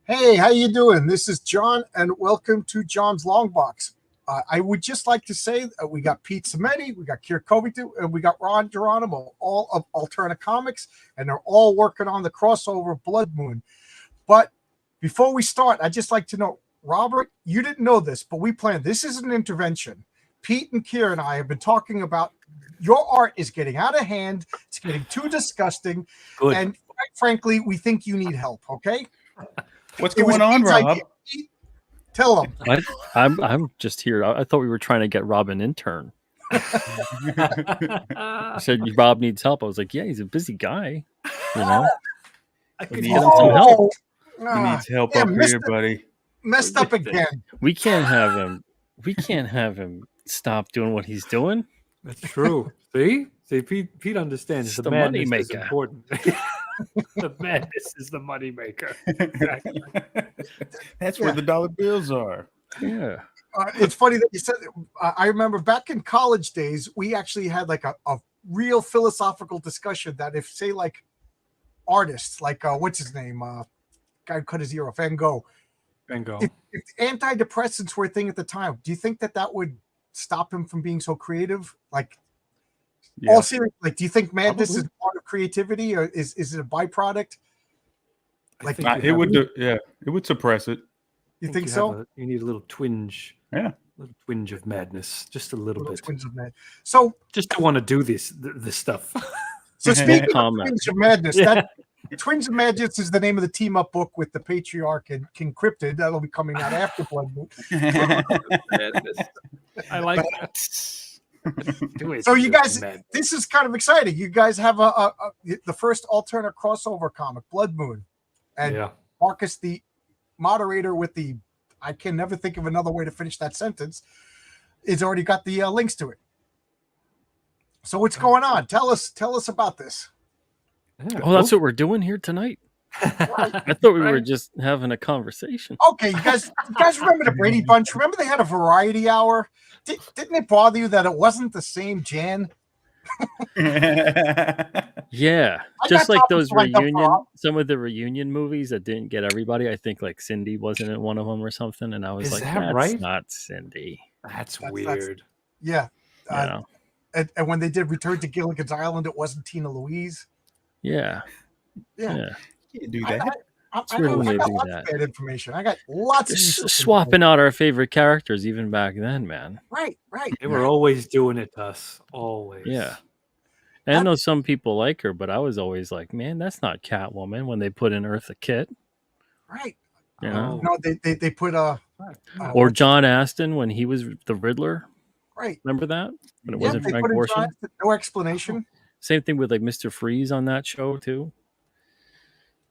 Hey, how you doing? This is John, and welcome to John's Long Box. I would just like to say we got Pete Simeti, we got Keir Covington, and we got Ron Geronimo, all of Alterna Comics, and they're all working on the crossover Blood Moon. But before we start, I'd just like to know, Robert, you didn't know this, but we planned. This is an intervention. Pete and Keir and I have been talking about your art is getting out of hand. It's getting too disgusting. Good. And quite frankly, we think you need help, okay? What's going on, Rob? Tell them. I'm just here. I thought we were trying to get Rob an intern. He said Rob needs help. I was like, yeah, he's a busy guy. You know, I could get him some help. He needs help up here, buddy. Messed up again. We can't have him. We can't have him stop doing what he's doing. That's true. See, Pete understands It's the the madness money is maker. important. The madness is the money maker. Exactly. That's where the dollar bills are. Yeah. It's funny that you said I remember back in college days, we actually had like a real philosophical discussion that if, say, like artists, like what's his name? Guy who cut his ear off, Van Gogh. Van Gogh. If antidepressants were a thing at the time, do you think that would stop him from being so creative? Like, all serious, like, do you think madness is part of creativity, or is it a byproduct? Like, it would suppress it. You think so? You need a little twinge. Yeah. A little twinge of madness. Just a little bit. Twinge of madness. So just to want to do this stuff. So speaking of Twins of Madness, that Twins of Madness is the name of the team up book with the Patriarch and King Cryptid. That'll be coming out after Blood Moon. I like that. So you guys, this is kind of exciting. You guys have the first alternate crossover comic, Blood Moon, and Marcus, the moderator with the, I can never think of another way to finish that sentence, is already got the links to it. So what's going on? Tell us about this. Oh, that's what we're doing here tonight. I thought we were just having a conversation. Okay, you guys remember the Brady Bunch? Remember they had a variety hour? Didn't it bother you that it wasn't the same Jan? Yeah, just like those some of the reunion movies that didn't get everybody. I think like Cindy wasn't in one of them or something, and I was like, "That's right? Not Cindy." That's weird. Yeah, you know. And when they did Return to Gilligan's Island, it wasn't Tina Louise. Yeah. You can't do that. I got lots of bad information. I got lots of swapping out our favorite characters even back then, man. Right. They were always doing it to us. Always. Yeah. And I know some people like her, but I was always like, man, that's not Catwoman when they put in Eartha Kitt. Right. You know? No, they put or John Aston when he was the Riddler. Right. Remember that? When it wasn't Frank Gorshin? No explanation. Same thing with like Mr. Freeze on that show too.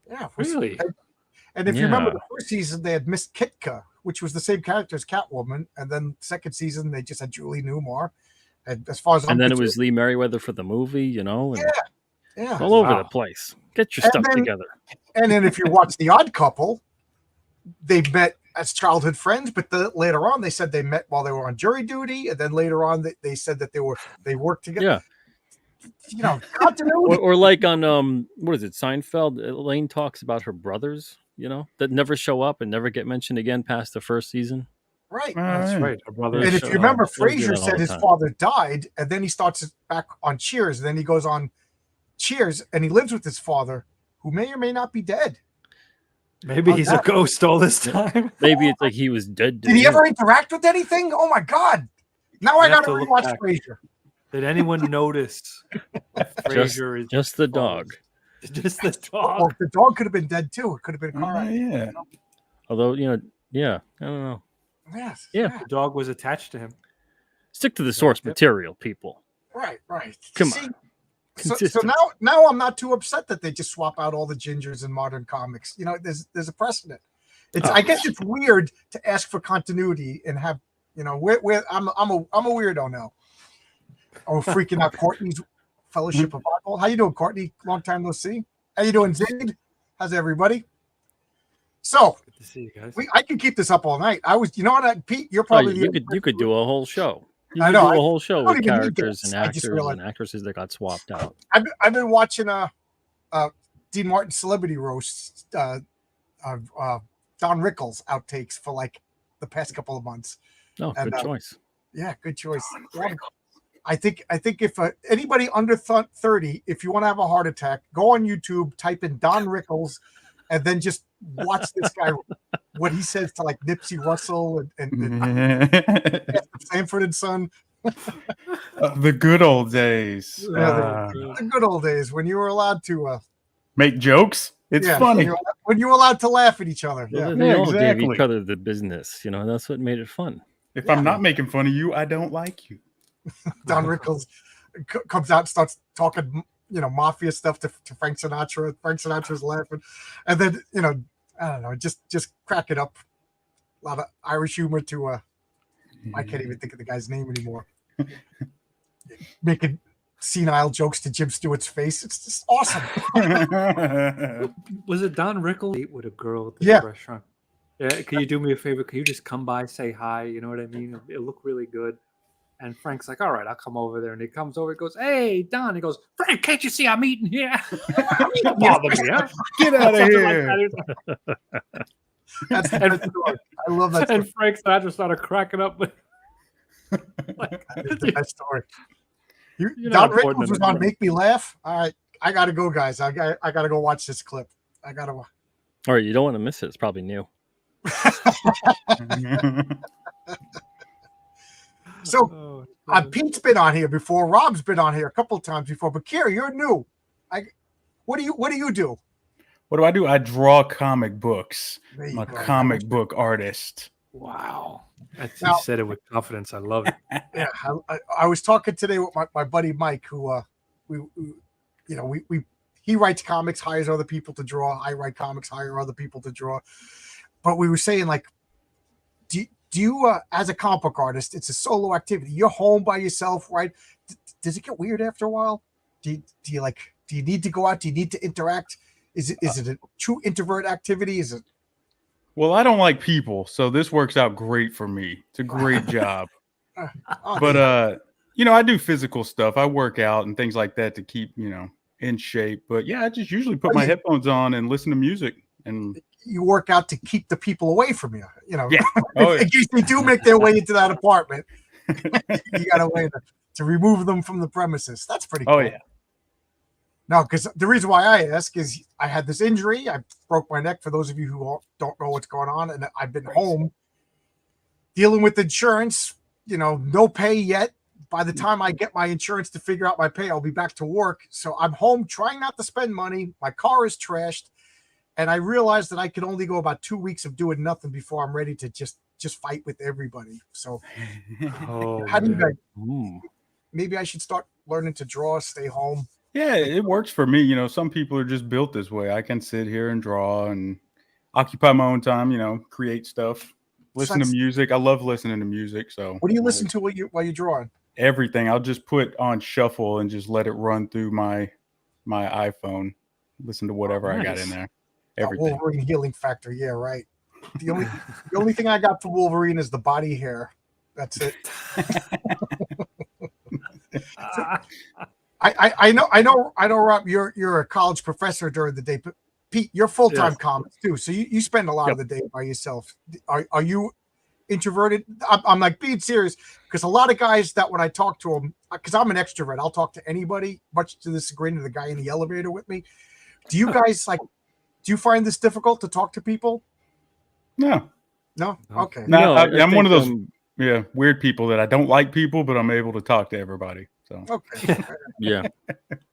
Yeah, really. And if you remember the first season, they had Miss Kitka, which was the same character as Catwoman, and then second season they just had Julie Newmar. And as far as then it was Lee Merriweather for the movie, you know, and yeah, all over the place. Get your stuff together. And then if you watch The Odd Couple, they met as childhood friends, but later on they said they met while they were on jury duty, and then later on they said that they worked together. Yeah. You know, continuity. Or like on what is it, Seinfeld? Elaine talks about her brothers, you know, that never show up and never get mentioned again past the first season. Right. That's right. Her brothers. And if you remember, Frasier said his father died, and then he starts back on Cheers, and then he goes on Cheers, and he lives with his father, who may or may not be dead. Maybe he's a ghost all this time. Maybe it's like he was dead. Did he ever interact with anything? Oh my God! Now I got to rewatch Frasier. Did anyone notice Frasier is just the dog? Just the dog. Oh, the dog could have been dead too. It could have been a car accident. You know? Although, I don't know. Yes. Yeah. The dog was attached to him. Stick to the source material, people. Right. Come on. So now I'm not too upset that they just swap out all the gingers in modern comics. You know, there's a precedent. I guess it's weird to ask for continuity and have, you know, I'm a weirdo now. Oh, freaking out Courtney's Fellowship of Oddball. How you doing, Courtney? Long time no see. How you doing, Zid? How's everybody? So, good to see you guys. I can keep this up all night. You know what, Pete? You're probably you could do a whole show. I know. Do a whole show with characters and actors and actresses that got swapped out. I've been watching Dean Martin celebrity roasts Don Rickles outtakes for like the past couple of months. Oh, And, good choice. Yeah, good choice. I think if anybody under 30, if you want to have a heart attack, go on YouTube, type in Don Rickles, and then just watch this guy what he says to like Nipsey Russell and Sanford and Son. The good old days. The good old days when you were allowed to make jokes. It's funny when you were allowed to laugh at each other. Well, they all gave each other the business. You know, that's what made it fun. If I'm not making fun of you, I don't like you. Don Rickles comes out and starts talking, mafia stuff to Frank Sinatra. Frank Sinatra's laughing, and then I don't know, just crack it up. A lot of Irish humor to I can't even think of the guy's name anymore. Making senile jokes to Jim Stewart's face. It's just awesome. Was it Don Rickles with a girl at the restaurant? Yeah, can you do me a favor? Can you just come by, say hi? You know what I mean? It'll look really good. And Frank's like, all right, I'll come over there. And he comes over, he goes, hey, Don. He goes, Frank, can't you see I'm eating here? Don't bother me, huh? Get out of here. That's the best story. I love that story. And Frank Sinatra started cracking up. That's the best story. Don Rickles was on Make Me Laugh. All right, I got to go, guys. I got to go watch this clip. I got to. All right, you don't want to miss it. It's probably new. So Pete's been on here before. Rob's been on here a couple of times before. But Keir, you're new. What do you do? What do? I draw comic books. I'm a comic book artist. Wow. You said it with confidence. I love it. Yeah, I was talking today with my buddy Mike, who he writes comics, hires other people to draw. I write comics, hire other people to draw. But we were saying, like, do you as a comic book artist, it's a solo activity. You're home by yourself, right? Does it get weird after a while? Do you need to go out? Do you need to interact? Is it a true introvert activity? Is it? Well, I don't like people, so this works out great for me. It's a great job. But I do physical stuff. I work out and things like that to keep, in shape. But yeah, I just usually put my headphones on and listen to music. And you work out to keep the people away from you, Yeah. In case they do make their way into that apartment, you got a way to remove them from the premises. That's pretty cool. Oh yeah. No, because the reason why I ask is I had this injury. I broke my neck, for those of you who don't know what's going on. And I've been home dealing with insurance, no pay yet. By the time I get my insurance to figure out my pay, I'll be back to work. So I'm home trying not to spend money. My car is trashed. And I realized that I could only go about 2 weeks of doing nothing before I'm ready to just fight with everybody. So how do you guys? Maybe I should start learning to draw, stay home. Yeah, it works for me. Some people are just built this way. I can sit here and draw and occupy my own time, create stuff, listen to music. I love listening to music. So what do you listen to while you're drawing? Everything. I'll just put on shuffle and just let it run through my iPhone. Listen to whatever I got in there. Everything. Wolverine healing factor. Yeah, right. The only thing I got for Wolverine is the body hair. That's it. I know, Rob, you're a college professor during the day, but Pete, you're full-time comics too. So you spend a lot of the day by yourself. Are you introverted? I'm like being serious, because a lot of guys that when I talk to them, because I'm an extrovert, I'll talk to anybody, much to the chagrin of the guy in the elevator with me. Do you guys do you find this difficult to talk to people? No. Okay. No, I'm one of those weird people that I don't like people, but I'm able to talk to everybody. So okay. Yeah.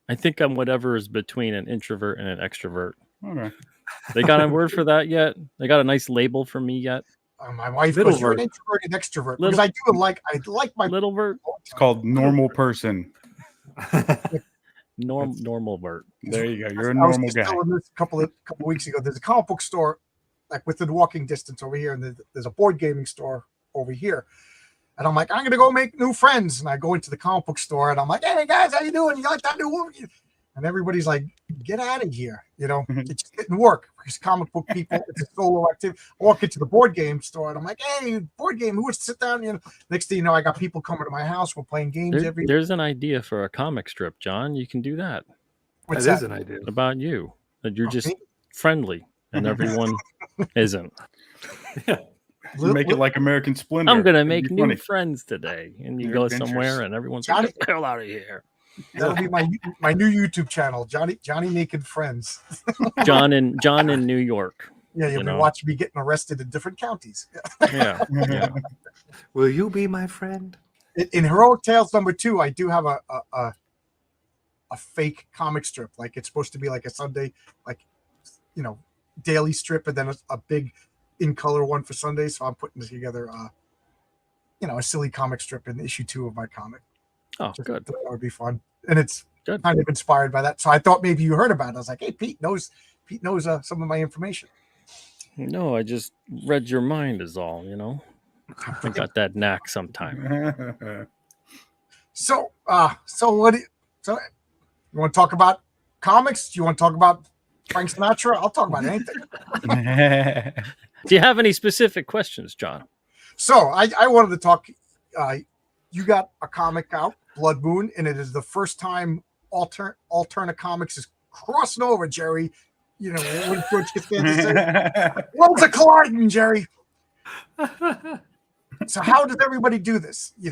I think I'm whatever is between an introvert and an extrovert. Okay. They got a word for that yet? They got a nice label for me yet? My wife goes, you're an introvert and extrovert. Because I like my little vert. It's called normal person. Normal vert. There you go. You're a normal guy. Telling this a couple weeks ago. There's a comic book store like within walking distance over here, and there's a board gaming store over here. And I'm like, I'm gonna go make new friends. And I go into the comic book store, and I'm like, hey guys, how you doing? You like that new movie? And everybody's like, get out of here. It just didn't work. Because comic book people, it's a solo activity. I walk into the board game store, and I'm like, hey, board game, who wants to sit down? Next thing you know, I got people coming to my house. We're playing games every day. There's an idea for a comic strip, John. You can do that. What's that? Is an idea. About you. That you're just friendly. and everyone isn't. Make it like American Splendor. I'm gonna make new friends today, and you go somewhere, and everyone's Johnny, like, "Get the hell out of here." That'll be my new YouTube channel, Johnny Naked Friends. John in New York. Yeah, you'll be watching me getting arrested in different counties. Yeah. Will you be my friend? In Heroic Tales #2, I do have a fake comic strip. Like it's supposed to be like a Sunday, like daily strip, and then a big in color one for Sunday. So I'm putting together a silly comic strip in issue 2 of my comic. Oh, good. That would be fun, and it's good. Kind of inspired by that. So I thought maybe you heard about it. I was like, hey, Pete knows some of my information. No, I just read your mind is all. I got that knack sometime. So you want to talk about comics? Do you want to talk about Frank Sinatra? I'll talk about anything. Do you have any specific questions, John? So I wanted to talk. You got a comic out, Blood Moon, and it is the first time Alterna Comics is crossing over, Jerry. What George Costanza said. Worlds are colliding, Jerry. So how does everybody do this? You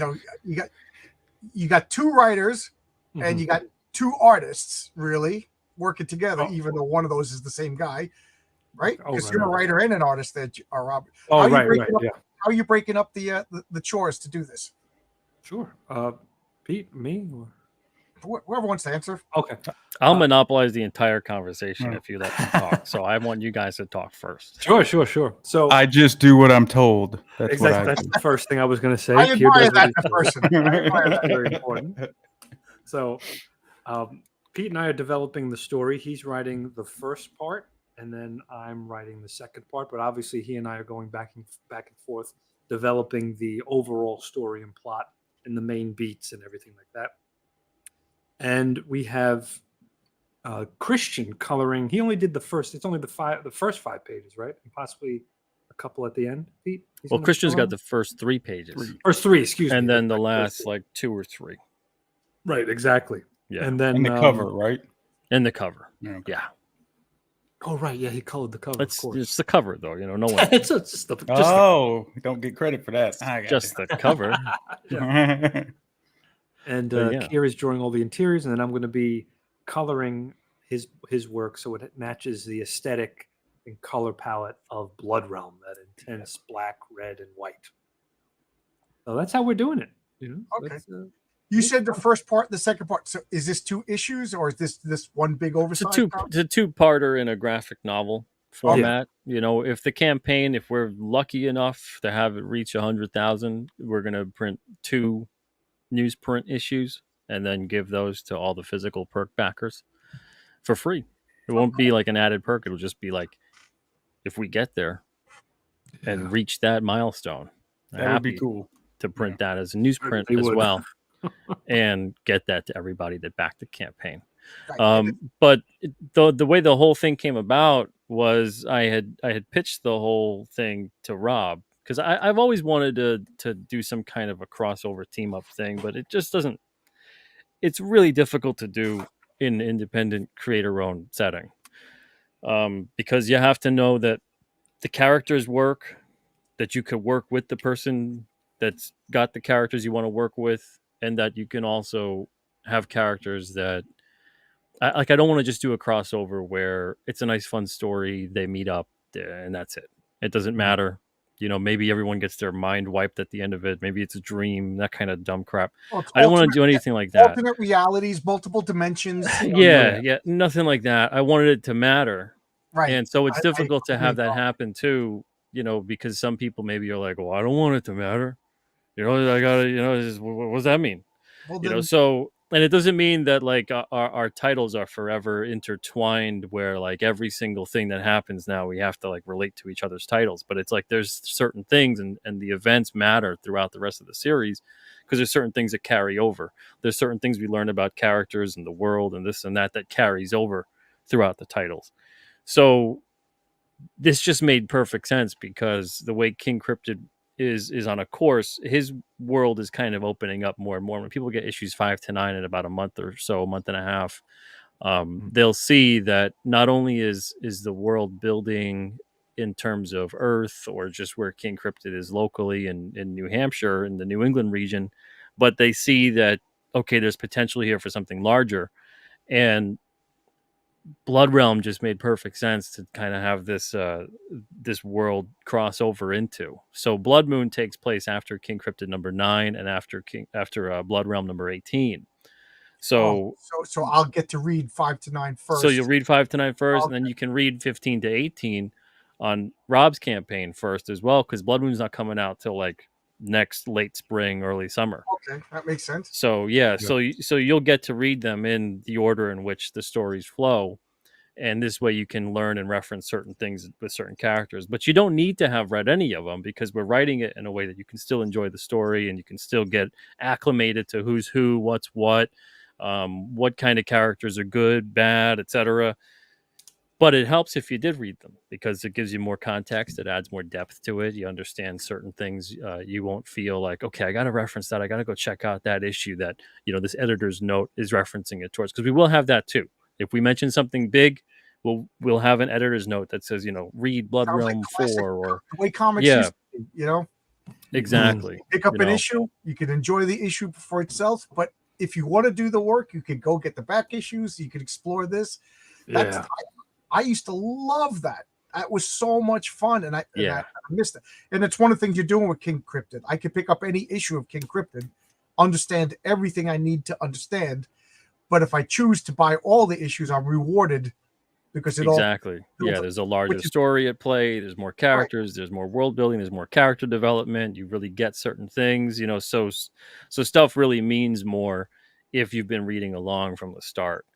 got 2 writers, and you got 2 artists really working together, even though one of those is the same guy, right? Because you're a writer and an artist, that are Robert. Oh, right. Yeah. How are you breaking up the chores to do this? Sure. Pete, me, or whoever wants to answer. Okay. I'll monopolize the entire conversation if you let me talk. So I want you guys to talk first. Sure. So I just do what I'm told. That's exactly. That's the first thing I was going to say. I admire that person. Very important. So, Pete and I are developing the story. He's writing the first part, and then I'm writing the second part. But obviously, he and I are going back and forth, developing the overall story and plot and the main beats and everything like that. And we have Christian coloring. He only did the first. It's only the first 5 pages, right? And possibly a couple at the end. Pete. Well, Christian's got the first 3 pages. First 3, excuse me. And then the last 2 or 3. Right, exactly. Yeah. And then the cover, right? And the cover. Yeah. Oh, right. Yeah, he colored the cover. Of course. It's the cover, though. No one. It's just the. Don't get credit for that. Just the cover. And Keir is drawing all the interiors, and then I'm going to be coloring his work so it matches the aesthetic and color palette of Blood Realm, that intense black, red, and white. So that's how we're doing it. Okay. You said the first part, the second part. So is this 2 issues, or is this one big oversized? It's a 2-parter in a graphic novel format. If the campaign, if we're lucky enough to have it reach 100,000, we're going to print 2 newsprint issues and then give those to all the physical perk backers for free. It won't be like an added perk. It'll just be like, if we get there and reach that milestone, that would be cool to print that as a newsprint as well. And get that to everybody that backed the campaign. But the way the whole thing came about was I had pitched the whole thing to Rob, because I've always wanted to do some kind of a crossover team up thing, but it just doesn't. It's really difficult to do in an independent creator-owned setting, because you have to know that the characters work, that you could work with the person that's got the characters you want to work with, and that you can also have characters that, I don't want to just do a crossover where it's a nice, fun story. They meet up and that's it. It doesn't matter. Maybe everyone gets their mind wiped at the end of it. Maybe it's a dream, that kind of dumb crap. Well, I don't want to do anything like that. Alternate realities, multiple dimensions. Yeah, nothing like that. I wanted it to matter. Right. And so it's difficult to have that happen too, because some people maybe are like, well, I don't want it to matter. I gotta, what does that mean? Well, so, and it doesn't mean that like our titles are forever intertwined, where like every single thing that happens now we have to like relate to each other's titles. But it's like there's certain things, and the events matter throughout the rest of the series, because there's certain things that carry over. There's certain things we learn about characters and the world and this and that carries over throughout the titles. So this just made perfect sense, because the way King Cryptid is on a course, his world is kind of opening up more and more. When people get issues 5 to 9 in about a month or so, a month and a half, they'll see that not only is the world building in terms of Earth or just where King Cryptid is locally in New Hampshire in the New England region, but they see that, okay, there's potential here for something larger. And Blood Realm just made perfect sense to kind of have this world cross over into. So Blood Moon takes place after King Cryptid number 9 and after Blood Realm number 18. So I'll get to read 5 to 9 first. So you'll read 5 to 9 first, and then you can read 15 to 18 on Rob's campaign first as well, because Blood Moon's not coming out till like next late spring, early summer. Okay, that makes sense. So so you'll get to read them in the order in which the stories flow, and this way you can learn and reference certain things with certain characters. But you don't need to have read any of them, because we're writing it in a way that you can still enjoy the story and you can still get acclimated to who's who, what's what kind of characters are good, bad, etc. But it helps if you did read them, because it gives you more context. It adds more depth to it. You understand certain things. You won't feel like, okay, I got to reference that. I got to go check out that issue that, this editor's note is referencing it towards, because we will have that too. If we mention something big, we'll have an editor's note that says, read Blood Realm 4 or the way comics used to be, Exactly. You pick up an issue, you can enjoy the issue for itself, but if you want to do the work, you could go get the back issues. You could explore this. I used to love that. That was so much fun, and I missed it. And it's one of the things you're doing with King Cryptid. I could pick up any issue of King Cryptid, understand everything I need to understand. But if I choose to buy all the issues, I'm rewarded because it there's a larger story at play. There's more characters. Right. There's more world building. There's more character development. You really get certain things, so stuff really means more if you've been reading along from the start.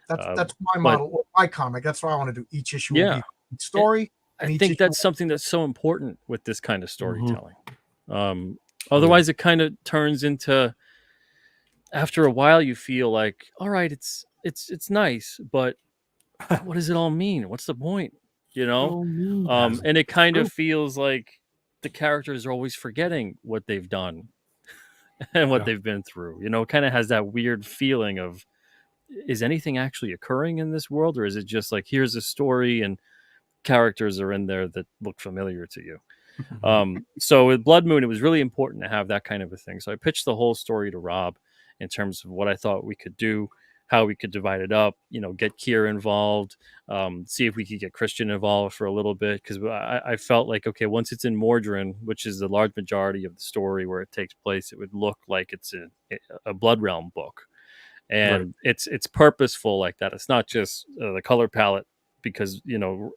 That's my model, my comic. That's what I want to do. Each issue will be a story. I think that's something that's so important with this kind of storytelling. Otherwise, it kind of turns into, after a while, you feel like, all right, it's nice, but what does it all mean? What's the point? And it kind of feels like the characters are always forgetting what they've done and what they've been through. It kind of has that weird feeling of, is anything actually occurring in this world, or is it just like, here's a story and characters are in there that look familiar to you? So with Blood Moon, it was really important to have that kind of a thing. So I pitched the whole story to Rob in terms of what I thought we could do, how we could divide it up, get Keir involved, see if we could get Christian involved for a little bit. Because I felt like, okay, once it's in Mordrin, which is the large majority of the story where it takes place, it would look like it's a Blood Realm book. And it's purposeful like that. It's not just the color palette, because,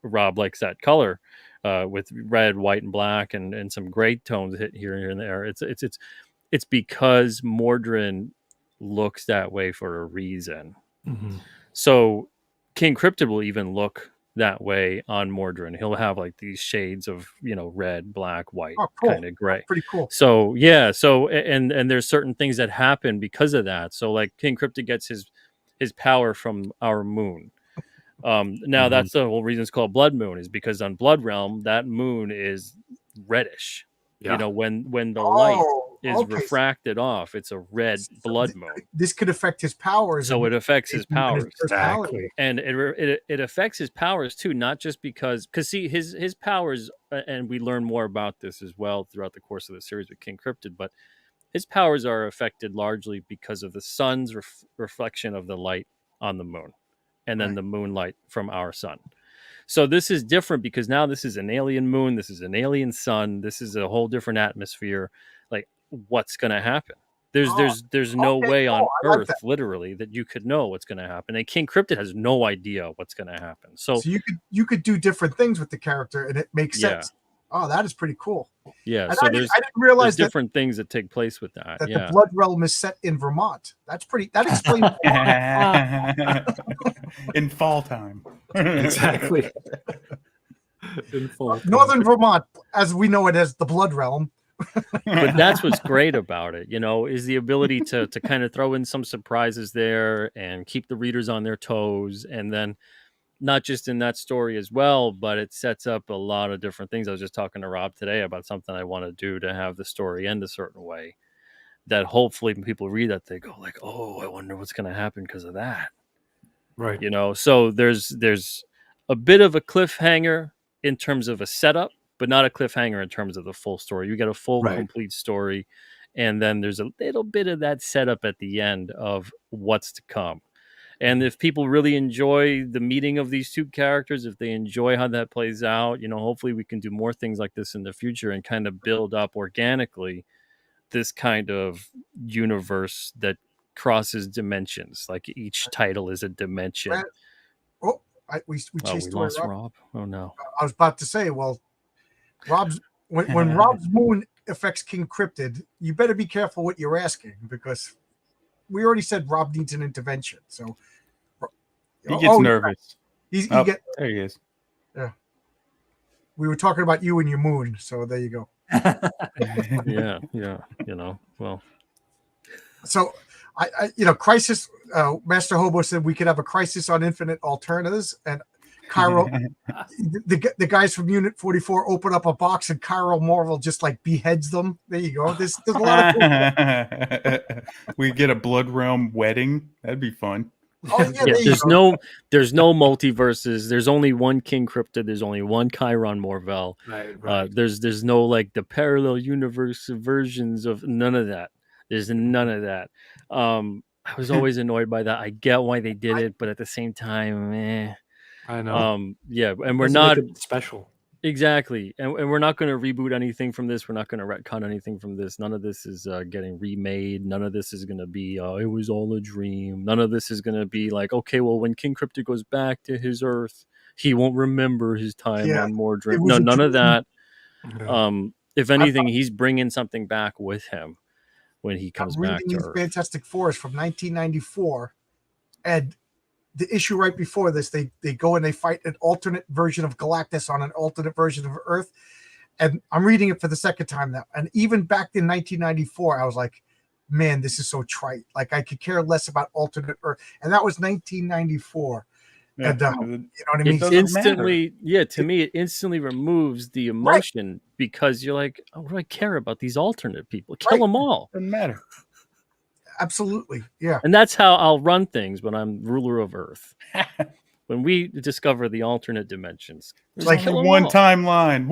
Rob likes that color with red, white, and black and some gray tones hit here and there. It's because Mordrin looks that way for a reason. So King Cryptid will even look that way on Mordrin. He'll have like these shades of, red, black, white, kind of gray. Pretty cool. So and there's certain things that happen because of that. So like King Cryptid gets his power from our moon. Now that's the whole reason it's called Blood Moon, is because on Blood Realm that moon is reddish. When the light is refracted off, it's a red blood moon. This could affect his powers. So it affects his powers. Exactly. And it affects his powers too, not just because see, his powers, and we learn more about this as well throughout the course of the series with King Cryptid, but his powers are affected largely because of the sun's reflection of the light on the moon, and then the moonlight from our sun. So this is different because now this is an alien moon. This is an alien sun. This is a whole different atmosphere. Like, what's going to happen? There's no way on Earth, literally, that you could know what's going to happen. And King Cryptid has no idea what's going to happen. So you could do different things with the character, and it makes sense. Oh, that is pretty cool. Yeah, and so I didn't realize there's different things that take place with that. The Blood Realm is set in Vermont. That explains in fall time. Exactly. In fall time. Northern Vermont, as we know it as the Blood Realm. But that's what's great about it, is the ability to kind of throw in some surprises there and keep the readers on their toes, and then not just in that story as well, but it sets up a lot of different things. I was just talking to Rob today about something I want to do to have the story end a certain way that hopefully when people read that, they go like, oh, I wonder what's going to happen because of that. Right. You know, so there's a bit of a cliffhanger in terms of a setup, but not a cliffhanger in terms of the full story. You get a full complete story, and then there's a little bit of that setup at the end of what's to come. And if people really enjoy the meeting of these two characters, if they enjoy how that plays out, you know, hopefully we can do more things like this in the future and kind of build up organically this kind of universe that crosses dimensions. Like each title is a dimension. Oh, we chased away lost Rob. Oh no! I was about to say, well, Rob's when Rob's moon affects King Cryptid, you better be careful what you're asking, because we already said Rob needs an intervention. So he gets nervous. There he is. Yeah, we were talking about you and your moon, so there you go. yeah, you know, well. So I Crisis. Master Hobo said we could have a Crisis on Infinite Alternatives, and Cairo, the guys from Unit 44 open up a box, and Cairo Marvel just like beheads them. There you go. There's a lot of we get a Blood Realm wedding. That'd be fun. Oh, yeah, there's no multiverses. There's only one King Cryptid. There's only one Chiron Morvel. Right. There's no like the parallel universe versions of none of that. There's none of that. I was always annoyed by that. I get why they did it, but at the same time, I know. Yeah, and we're not special. Exactly, and we're not going to reboot anything from this. We're not going to retcon anything from this. None of this is getting remade. None of this is going to be, it was all a dream. None of this is going to be like, okay, well, when King Cryptid goes back to his Earth, he won't remember his time on Mordred. No, none of that. If anything, he's bringing something back with him when he comes back to Earth. Fantastic Four from 1994, and the issue right before this, they go and they fight an alternate version of Galactus on an alternate version of Earth. And I'm reading it for the second time now. And even back in 1994, I was like, man, this is so trite. Like, I could care less about alternate Earth. And that was 1994. Yeah, and, you know what I mean? To me, it instantly removes the emotion because you're like, oh, what do I care about these alternate people? Kill them all. Doesn't matter. Absolutely, yeah. And that's how I'll run things when I'm ruler of Earth. When we discover the alternate dimensions, like one timeline.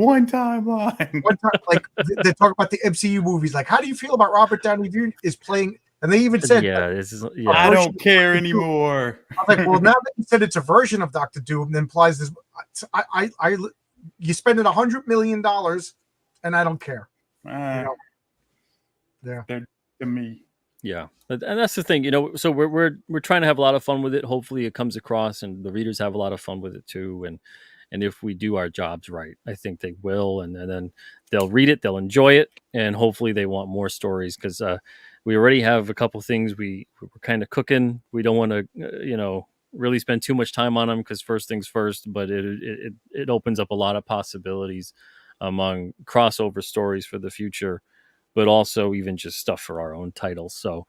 Like they talk about the MCU movies. Like, how do you feel about Robert Downey Jr. is playing? And they even said, I don't care anymore. I was like, well, now that you said it's a version of Doctor Doom, that implies this. You spend $100 million, and I don't care. Yeah, they're to me. Yeah, and that's the thing, so we're trying to have a lot of fun with it. Hopefully it comes across and the readers have a lot of fun with it too. And if we do our jobs right, I think they will. And then they'll read it, they'll enjoy it. And hopefully they want more stories because we already have a couple things we're kind of cooking. We don't want to, really spend too much time on them because first things first, but it opens up a lot of possibilities among crossover stories for the future, but also even just stuff for our own titles. So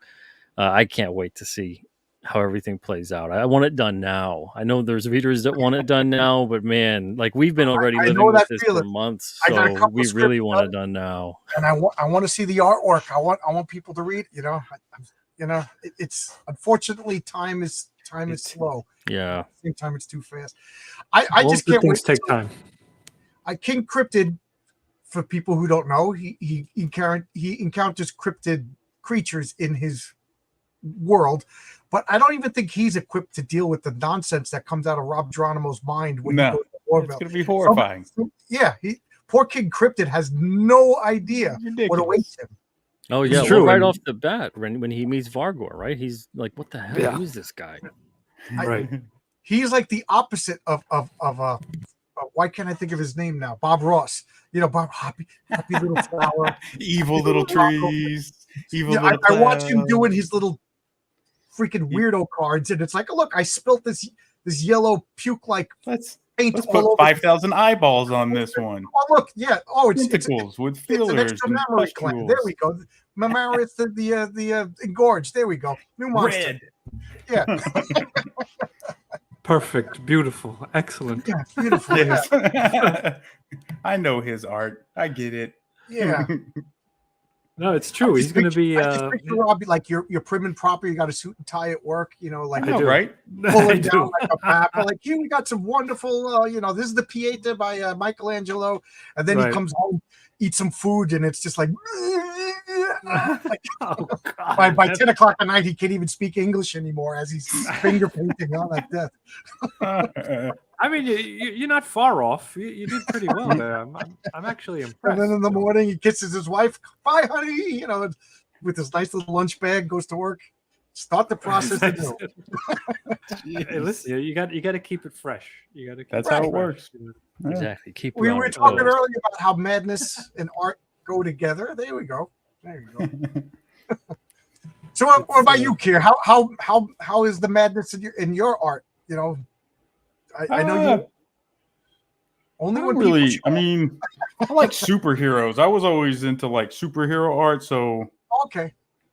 I can't wait to see how everything plays out. I want it done now. I know there's readers that want it done now, but man, like we've been already living with this for months, so we really want it done now. And I want to see the artwork. I want people to read. It's unfortunately time is slow. Yeah. At the same time, it's too fast. I just can't wait. Take time. King Cryptid. For people who don't know, he encounters cryptid creatures in his world, but I don't even think he's equipped to deal with the nonsense that comes out of Rob Geronimo's mind when he goes to Orville. It's going to be horrifying. Poor King Cryptid has no idea what awaits him. Oh yeah, well, right off the bat when he meets Vargor, right? He's like, "What the hell? Yeah. Who is this guy?" Right. He's like the opposite of why can't I think of his name now? Bob Ross. Bob, happy little flower. Evil little trees. Evil little I watch him doing his little freaking weirdo cards, and it's like, look, I spilt this yellow puke-like paint. Let's put 5,000 eyeballs on this one. Oh, look, yeah. Oh, it's tentacles with feelers. It's an extra mammary gland. There we go. Mammary, it's the engorged. There we go. New monster. Red. Yeah. Perfect, beautiful, excellent. Yeah, beautiful. Yes. I know his art. I get it. Yeah. No, it's true. He's going to be. I just picture Rob like you're prim and proper. You got a suit and tie at work. You know, like I know, right? pulling down like a map. Like here, we got some wonderful. This is the Pieta by Michelangelo, and then he comes home, eats some food, and it's just like. By 10 o'clock at night, he can't even speak English anymore as he's finger painting on like that. I mean, you're not far off. You did pretty well there. I'm actually impressed. And then in the morning, he kisses his wife. Bye, honey. With his nice little lunch bag, goes to work. Start the process. Hey, listen, you got to keep it fresh. You got to. That's how it works. Exactly. Keep. We were talking earlier about how madness and art go together. There we go. So, what about you, Keir? How is the madness in your art? I know you. Only when really. I mean, I like superheroes. I was always into like superhero art, so okay.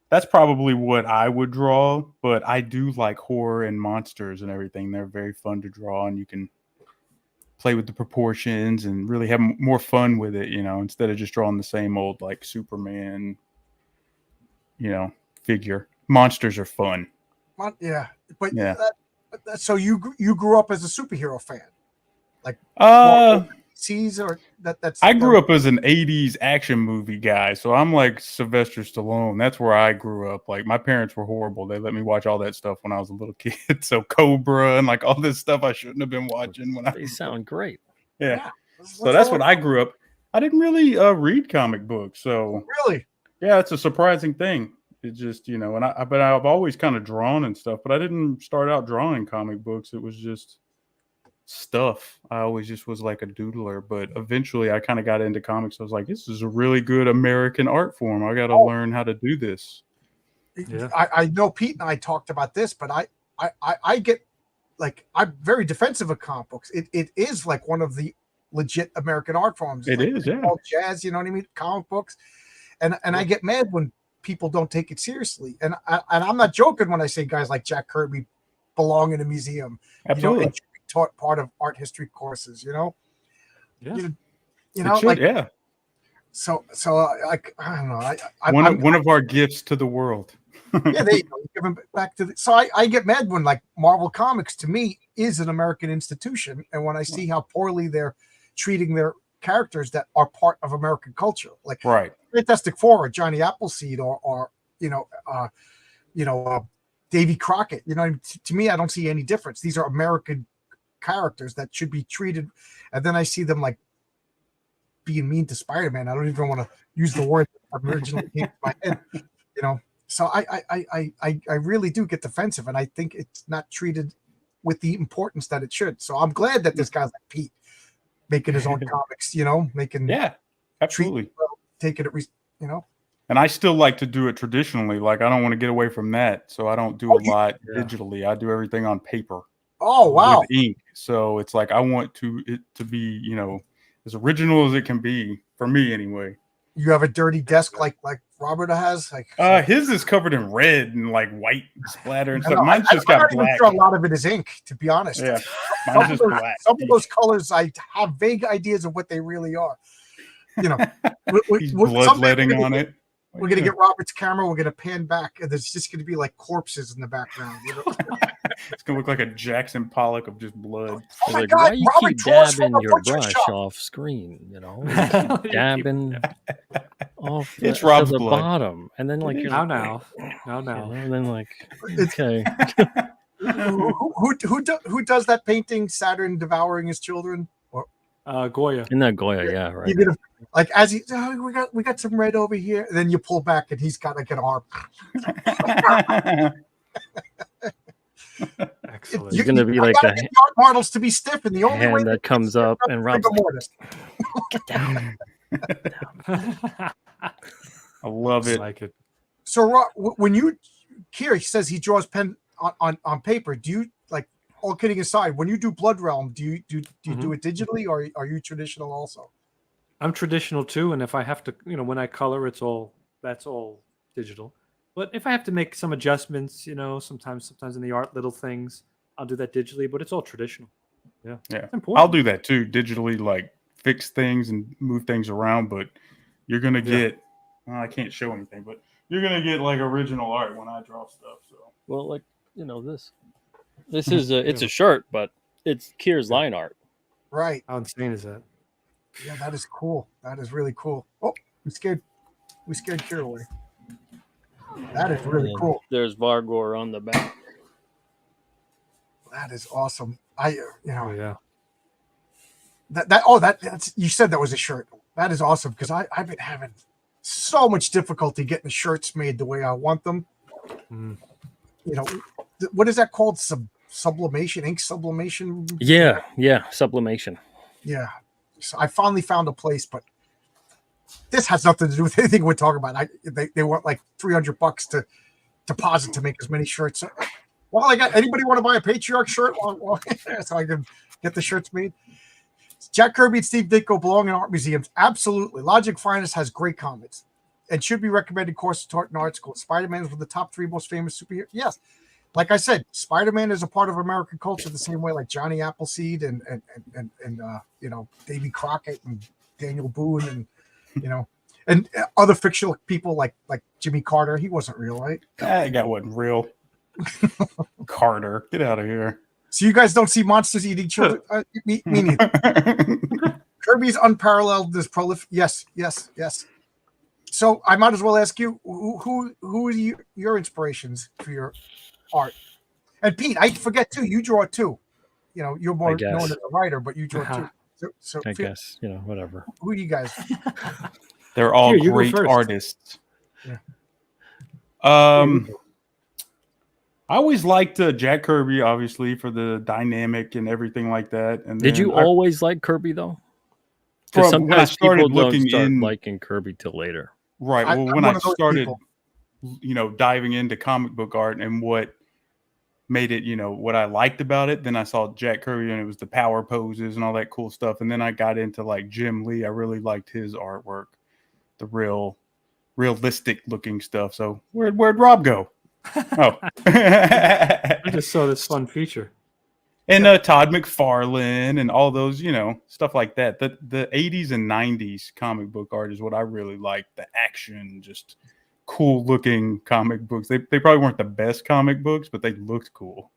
That's probably what I would draw. But I do like horror and monsters and everything. They're very fun to draw, and you can play with the proportions and really have more fun with it, instead of just drawing the same old like Superman, figure. Monsters are fun. Yeah, but yeah. So you grew up as a superhero fan, like C's or that's. I grew up as an '80s action movie guy, so I'm like Sylvester Stallone. That's where I grew up. Like my parents were horrible; they let me watch all that stuff when I was a little kid. So Cobra and like all this stuff I shouldn't have been watching when They sound great. Yeah. So that's what I grew up. I didn't really read comic books, so really, yeah, it's a surprising thing. It just, but I've always kind of drawn and stuff, but I didn't start out drawing comic books. It was just stuff. I always just was like a doodler, but eventually I kind of got into comics. I was like, this is a really good American art form. I got to learn how to do this. Yeah. I know Pete and I talked about this, but I get like, I'm very defensive of comic books. It is like one of the legit American art forms. It like, is, yeah. All jazz, you know what I mean? Comic books. And I get mad when people don't take it seriously. And I'm not joking when I say guys like Jack Kirby belong in a museum. Absolutely. And taught part of art history courses, Yeah. Yeah. So like, I don't know. One of our gifts to the world. Yeah, there you go. Give them back to so I get mad when like Marvel Comics to me is an American institution, and when I see how poorly they're treating their characters that are part of American culture, like Fantastic Four or Johnny Appleseed or Davy Crockett. To me, I don't see any difference. These are American characters that should be treated, and then I see them like being mean to Spider-Man. I don't even want to use the word that originally came to my head. So I really do get defensive, and I think it's not treated with the importance that it should. So I'm glad that this guy's like Pete making his own comics, making absolutely taking it, And I still like to do it traditionally. Like I don't want to get away from that, so I don't do a lot digitally. I do everything on paper. Oh wow! With ink. So it's like I want it to be as original as it can be for me anyway. You have a dirty desk like Robert has. Like his is covered in red and like white splatter and stuff. Mine's just got black. Sure a lot of it is ink, to be honest. Yeah, mine's just black. Some of those colors, I have vague ideas of what they really are. He's bloodletting on it. We're gonna get Robert's camera. We're gonna pan back, and there's just gonna be like corpses in the background. It's gonna look like a Jackson Pollock of just blood. Oh my like, God, why you Robert keep draws dabbing from a your butcher brush shop. off screen? Dabbing off It's to Rob's the blood. bottom, and then like you're now, and then like okay. Who does that painting? Saturn devouring his children. Goya. Isn't that Goya? Yeah, right. You're gonna, like as he, we got some red over here, and then you pull back, and he's got like an arm. Excellent. You're gonna be like the art models to be stiff, and the only way hand that comes up and Rob's get down. I love it. Like it. So Rob, when Keir says he draws pen on paper, do you like? All kidding aside, when you do Blood Realm, do you do it digitally, or are you traditional also? I'm traditional too, and if I have to, when I color, that's all digital. But if I have to make some adjustments, sometimes in the art, little things, I'll do that digitally. But it's all traditional. Yeah, it's important. I'll do that too, digitally, like fix things and move things around. But you're gonna get I can't show anything, but you're gonna get like original art when I draw stuff. So Well, like this is it's a shirt, but it's Keir's line art. Right. How insane is that? Yeah, that is cool. That is really cool. Oh, we scared Keir away. That is really cool. There's Vargor on the back. That is awesome. Oh yeah. That's you said that was a shirt. That is awesome because I've been having so much difficulty getting the shirts made the way I want them. Mm. You know, what is that called? Sublimation, ink sublimation. Yeah, sublimation. Yeah. So I finally found a place, but this has nothing to do with anything we're talking about. They want like $300 to deposit to make as many shirts. Well, I got anybody want to buy a patriarch shirt? So I can get the shirts made. Jack Kirby and Steve Ditko belong in art museums. Absolutely. Logic Finest has great comics and should be recommended courses taught in art school. Spider-Man is one of the top 3 most famous superheroes. Yes. Like I said, Spider-Man is a part of American culture the same way like Johnny Appleseed and Davy Crockett and Daniel Boone and other fictional people like Jimmy Carter. He wasn't real, right? that guy wasn't real. Carter, get out of here. So you guys don't see monsters eating children? Me neither. Kirby's unparalleled, this prolific. Yes. So I might as well ask you, who are your inspirations for your art? And Pete, I forget too. You draw too. You know, you're more known as a writer, but you draw too. So I guess whatever. Who do you guys? They're all Here, great artists. Yeah. I always liked Jack Kirby, obviously, for the dynamic and everything like that. And did you always like Kirby though? Because sometimes people don't start liking Kirby till later. Right. Well, when I started, diving into comic book art and what made it, what I liked about it, then I saw Jack Kirby and it was the power poses and all that cool stuff. And then I got into like Jim Lee. I really liked his artwork, the realistic looking stuff. So where'd Rob go? Oh, I just saw this fun feature. And Todd McFarlane and all those, stuff like that. The 80s and 90s comic book art is what I really like. The action, just cool looking comic books. They probably weren't the best comic books, but they looked cool.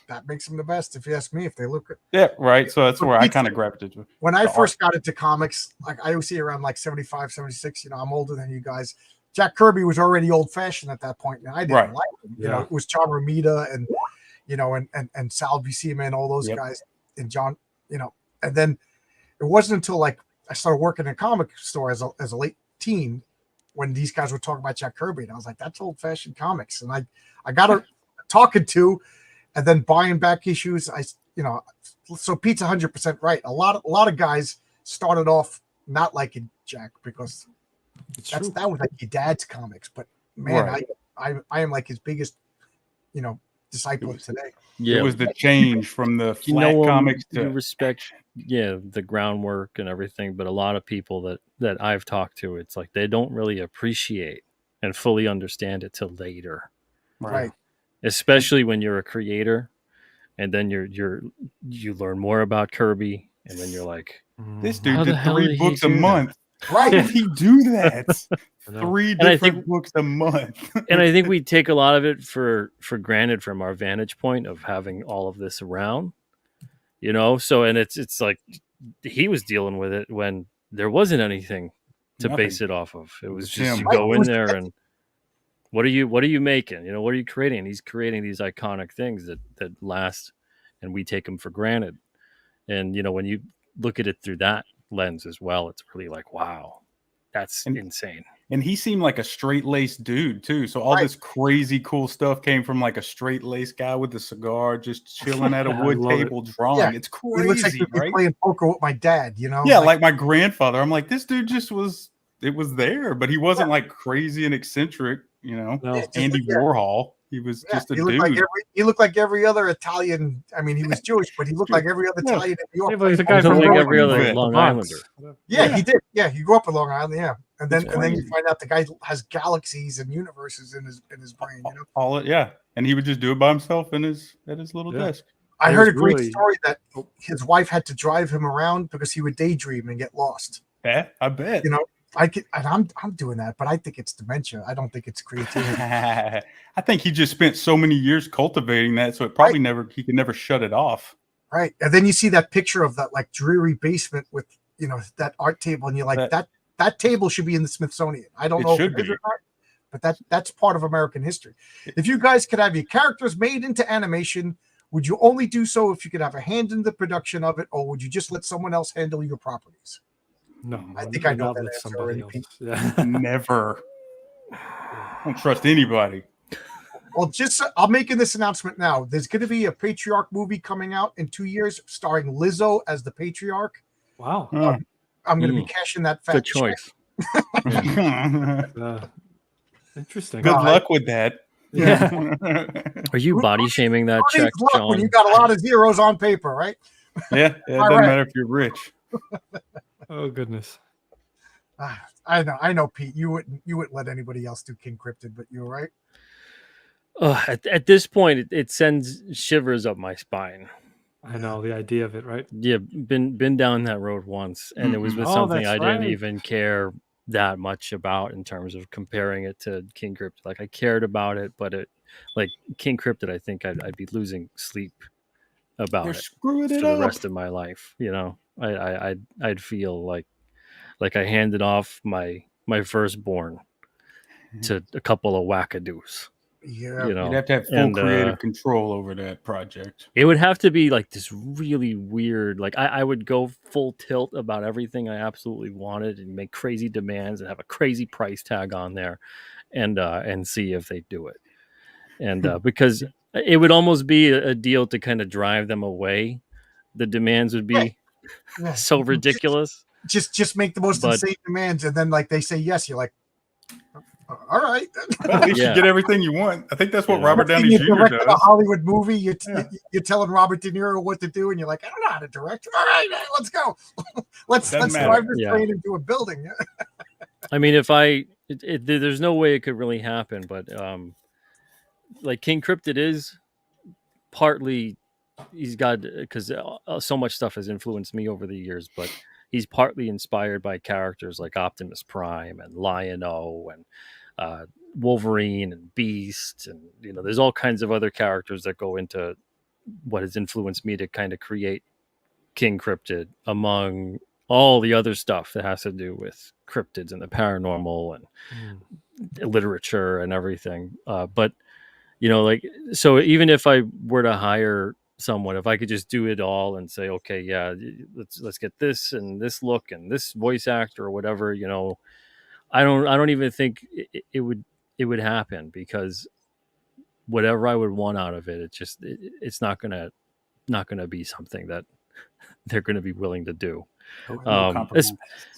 That makes them the best, if you ask me. If they look, yeah, right. So that's where I kind of gravitated. When I first got into comics, like I would see around like 75, 76. I'm older than you guys. Jack Kirby was already old fashioned at that point, and I didn't like him. It was John Romita and and Sal Buscema and all those guys, and John, and then it wasn't until like I started working in a comic store as a late teen when these guys were talking about Jack Kirby, and I was like, that's old fashioned comics, and I got her talking to, and then buying back issues. So Pete's 100% right. A lot of guys started off not liking Jack because that was like your dad's comics, but man, I am like his biggest, disciple today. Yeah, it was the change from the flat comics to respect. Yeah, the groundwork and everything, but a lot of people that I've talked to, it's like they don't really appreciate and fully understand it till later, right? Especially when you're a creator, and then you learn more about Kirby, and then you're like, this dude did 3 books a month. Right? Did he do that? 3 different books a month. And I think we take a lot of it for granted from our vantage point of having all of this around, So, and it's like he was dealing with it when there wasn't anything to base it off of. It was just you go in there and what are you making? What are you creating? And he's creating these iconic things that last, and we take them for granted. And when you look at it through that lens as well, it's really like, wow, that's insane. And he seemed like a straight-laced dude too, so all this crazy cool stuff came from like a straight-laced guy with a cigar just chilling at a wood table drawing. It's crazy. He looks like he'd be playing poker with my dad, like my grandfather. I'm like, this dude just was there, but he wasn't like crazy and eccentric, Andy Warhol. He was just a dude. He looked like every other Italian. I mean, he was Jewish, but he looked like every other Italian in New York. Yeah, he's a guy from like every other Long Islander. Yeah, he did. Yeah, he grew up in Long Island. Yeah, and then you find out the guy has galaxies and universes in his brain. And he would just do it by himself at his little desk. I heard a great story that his wife had to drive him around because he would daydream and get lost. Yeah, I bet. I'm doing that, but I think it's dementia. I don't think it's creativity. I think he just spent so many years cultivating that, so it probably he could never shut it off. Right. And then you see that picture of that like dreary basement with, that art table, and you're like, that table should be in the Smithsonian. I don't know if it is or not, but that's part of American history. If you guys could have your characters made into animation, would you only do so if you could have a hand in the production of it, or would you just let someone else handle your properties? No, I think I know that answer already. Yeah. Never. I don't trust anybody. Well, I'm making this announcement now. There's going to be a Patriarch movie coming out in 2 years, starring Lizzo as the Patriarch. Wow. I'm going to be cashing that fat Good choice. Interesting. Good luck with that. Yeah. Are you body shaming that check, John? When you got a lot of zeros on paper, right? Yeah. It doesn't matter if you're rich. Oh goodness. I know, Pete. You wouldn't let anybody else do King Cryptid, but you're right. At this point, it sends shivers up my spine. I know the idea of it, right? Yeah, been down that road once, and it was with something I didn't even care that much about in terms of comparing it to King Cryptid. Like I cared about it, but like King Cryptid, I think I'd be losing sleep about it for the rest of my life. I'd feel like I handed off my firstborn to a couple of wackadoos. Yeah, you'd have to have full creative control over that project. It would have to be like this really weird, like I would go full tilt about everything I absolutely wanted and make crazy demands and have a crazy price tag on there and see if they do it. And because it would almost be a deal to kind of drive them away. The demands would be so ridiculous. Just make the most insane demands, and then like they say yes, you're like, all right. At least you get everything you want. I think that's what Robert Downey Jr. does. A Hollywood movie, you're telling Robert De Niro what to do, and you're like, I don't know how to direct. All right, let's go. let's drive this train into a building. I mean, there's no way it could really happen, but like King Cryptid is partly he's got because so much stuff has influenced me over the years, but he's partly inspired by characters like Optimus Prime and Lion-O and Wolverine and Beast, and there's all kinds of other characters that go into what has influenced me to kind of create King Cryptid among all the other stuff that has to do with cryptids and the paranormal and literature and everything. But so even if I were to hire someone, if I could just do it all and say, okay, yeah, let's get this and this look and this voice actor or whatever, I don't even think it would happen, because whatever I would want out of it, it's not gonna be something that they're gonna be willing to do. And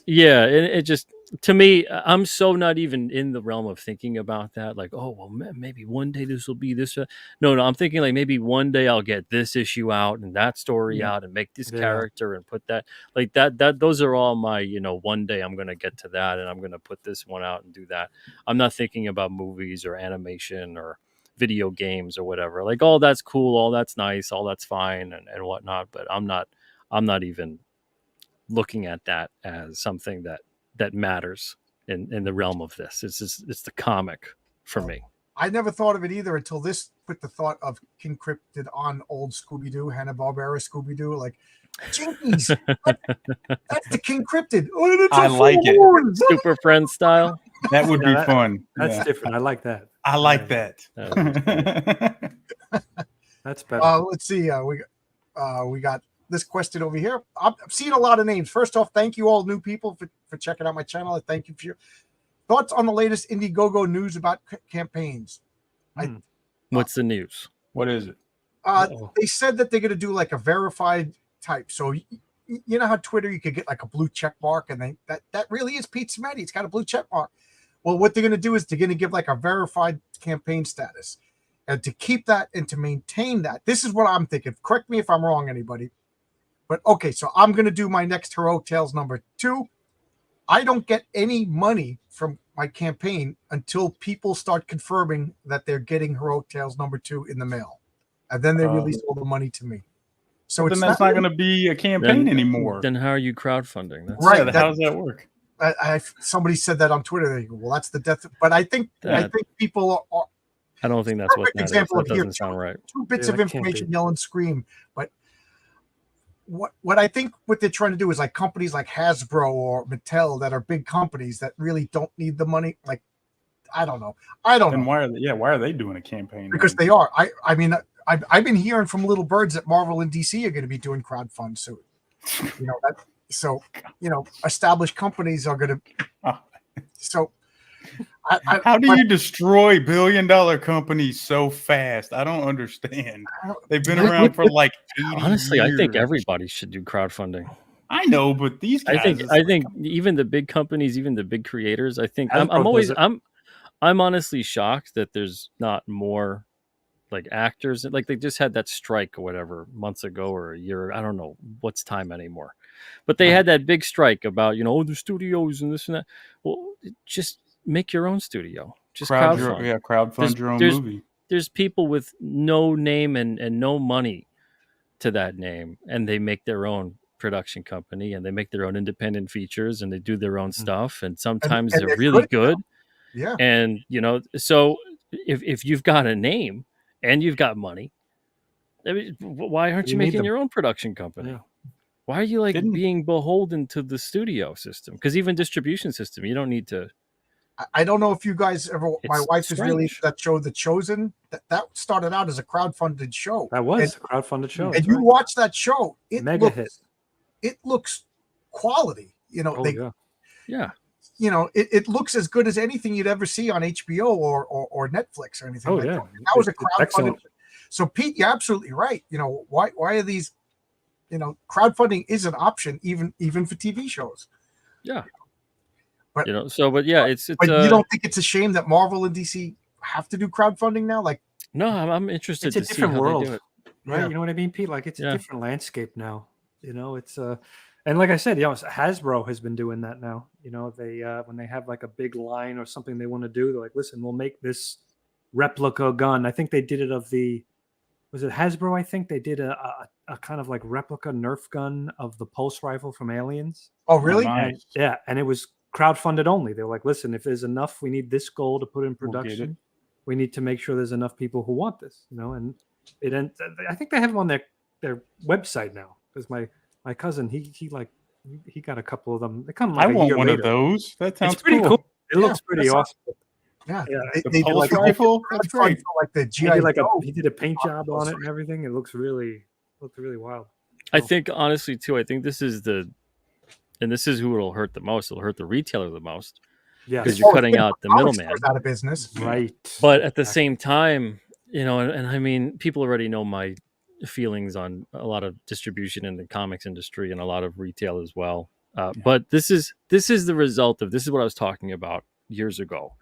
it just, to me, I'm so not even in the realm of thinking about that. Like, oh, well, maybe one day this will be this. No, I'm thinking like maybe one day I'll get this issue out and that story out and make this character and put that like that. Those are all my, one day I'm going to get to that and I'm going to put this one out and do that. I'm not thinking about movies or animation or video games or whatever. Like, all that's cool, all that's nice, all that's fine and whatnot. But I'm not even looking at that as something that matters in the realm of this. It's the comic for me. I never thought of it either until this put the thought of King Cryptid on old Scooby-Doo, Hanna-Barbera Scooby-Doo. Like, Jinkies, that's the King Cryptid. I like it. Super Friends style. That would be fun. That's different. I like that. I like that. That's better. Let's see. We got this question over here. I've seen a lot of names. First off, thank you all new people for checking out my channel. I thank you for your thoughts on the latest Indiegogo news about campaigns. What's the news? What is it? They said that they're going to do like a verified type. So you know how Twitter, you could get like a blue check mark, and that really is Pete Simeti. It's got a blue check mark. Well, what they're going to do is they're going to give like a verified campaign status. And to keep that and to maintain that, this is what I'm thinking. Correct me if I'm wrong, anybody. But okay, so I'm going to do my next Heroic Tales #2. I don't get any money from my campaign until people start confirming that they're getting Heroic Tales #2 in the mail. And then they release all the money to me. So then that's not going to be a campaign anymore. Then how are you crowdfunding? Right. How does that work? somebody said that on Twitter. They go, well, that's the death. But I think people are. I don't think that's what that example is. That of doesn't sound right. Two bits of information, yell and scream. But what I think what they're trying to do is like companies like Hasbro or Mattel that are big companies that really don't need the money. Like, I don't know. And why are they doing a campaign? Because they are. I mean, I've been hearing from little birds that Marvel and DC are going to be doing crowdfund soon. Established companies are going to. So, how do you destroy billion-dollar companies so fast? I don't understand. They've been around for like 80 honestly, years. I think everybody should do crowdfunding. I know, but these guys. I think even the big companies, even the big creators. I think I'm honestly shocked that there's not more like actors. Like they just had that strike or whatever months ago or a year. I don't know what's time anymore, but they had that big strike about the studios and this and that. Well, just make your own studio. Just crowdfund. Crowdfund your own movie. There's people with no name and no money to that name, and they make their own production company and they make their own independent features and they do their own stuff, and sometimes they're really good. Yeah. And so if you've got a name and you've got money, why aren't you making your own production company? Yeah. Why are you being beholden to the studio system? Because even distribution system, you don't need to. I don't know if you guys ever. My wife is really into that show, The Chosen. That started out as a crowdfunded show. That was a crowdfunded show. And you watch that show, hit. It looks quality. Yeah. It looks as good as anything you'd ever see on HBO or Netflix or anything like that. That was a crowdfunded. So Pete, you're absolutely right. Why are these? Crowdfunding is an option even for TV shows. Yeah. But it's. But you don't think it's a shame that Marvel and DC have to do crowdfunding now? Like, no, I'm interested. It's a different world, right? Yeah. You know what I mean, Pete? Like it's a different landscape now. It's and like I said, Hasbro has been doing that now. They when they have like a big line or something they want to do, they're like, listen, we'll make this replica gun. I think they did it was it Hasbro? I think they did a kind of like replica Nerf gun of the pulse rifle from Aliens. Oh, really? Nice. And it was crowdfunded only. They were like, listen, if there's enough, we need this goal to put in production. We need to make sure there's enough people who want this, and I think they have them on their website now, because my cousin, he got a couple of them. They come. Like I want one of those. That sounds pretty cool. It looks pretty awesome. Yeah, the pulse rifle. That's great. Like the GI. He did a paint job on it and everything. It looked really wild. I think honestly too. I think this is who it'll hurt the most. It'll hurt the retailer the most. Yeah, because you're cutting out the middleman. Out of business, right? But at the same time, and I mean, people already know my feelings on a lot of distribution in the comics industry and a lot of retail as well. But this is the result of this is what I was talking about years ago.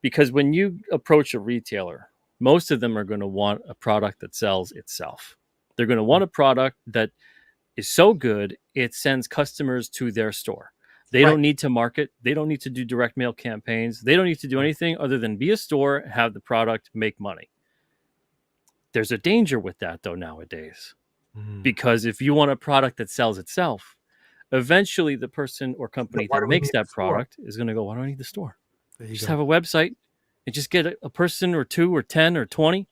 Because when you approach a retailer, most of them are going to want a product that sells itself. They're going to want a product that is so good it sends customers to their store. They don't need to market. They don't need to do direct mail campaigns. They don't need to do anything other than be a store, have the product, make money. There's a danger with that, though, nowadays. Because if you want a product that sells itself, eventually the person or company that makes that product is going to go, why do I need the store? Just have a website and just get a person or 2 or 10 or 20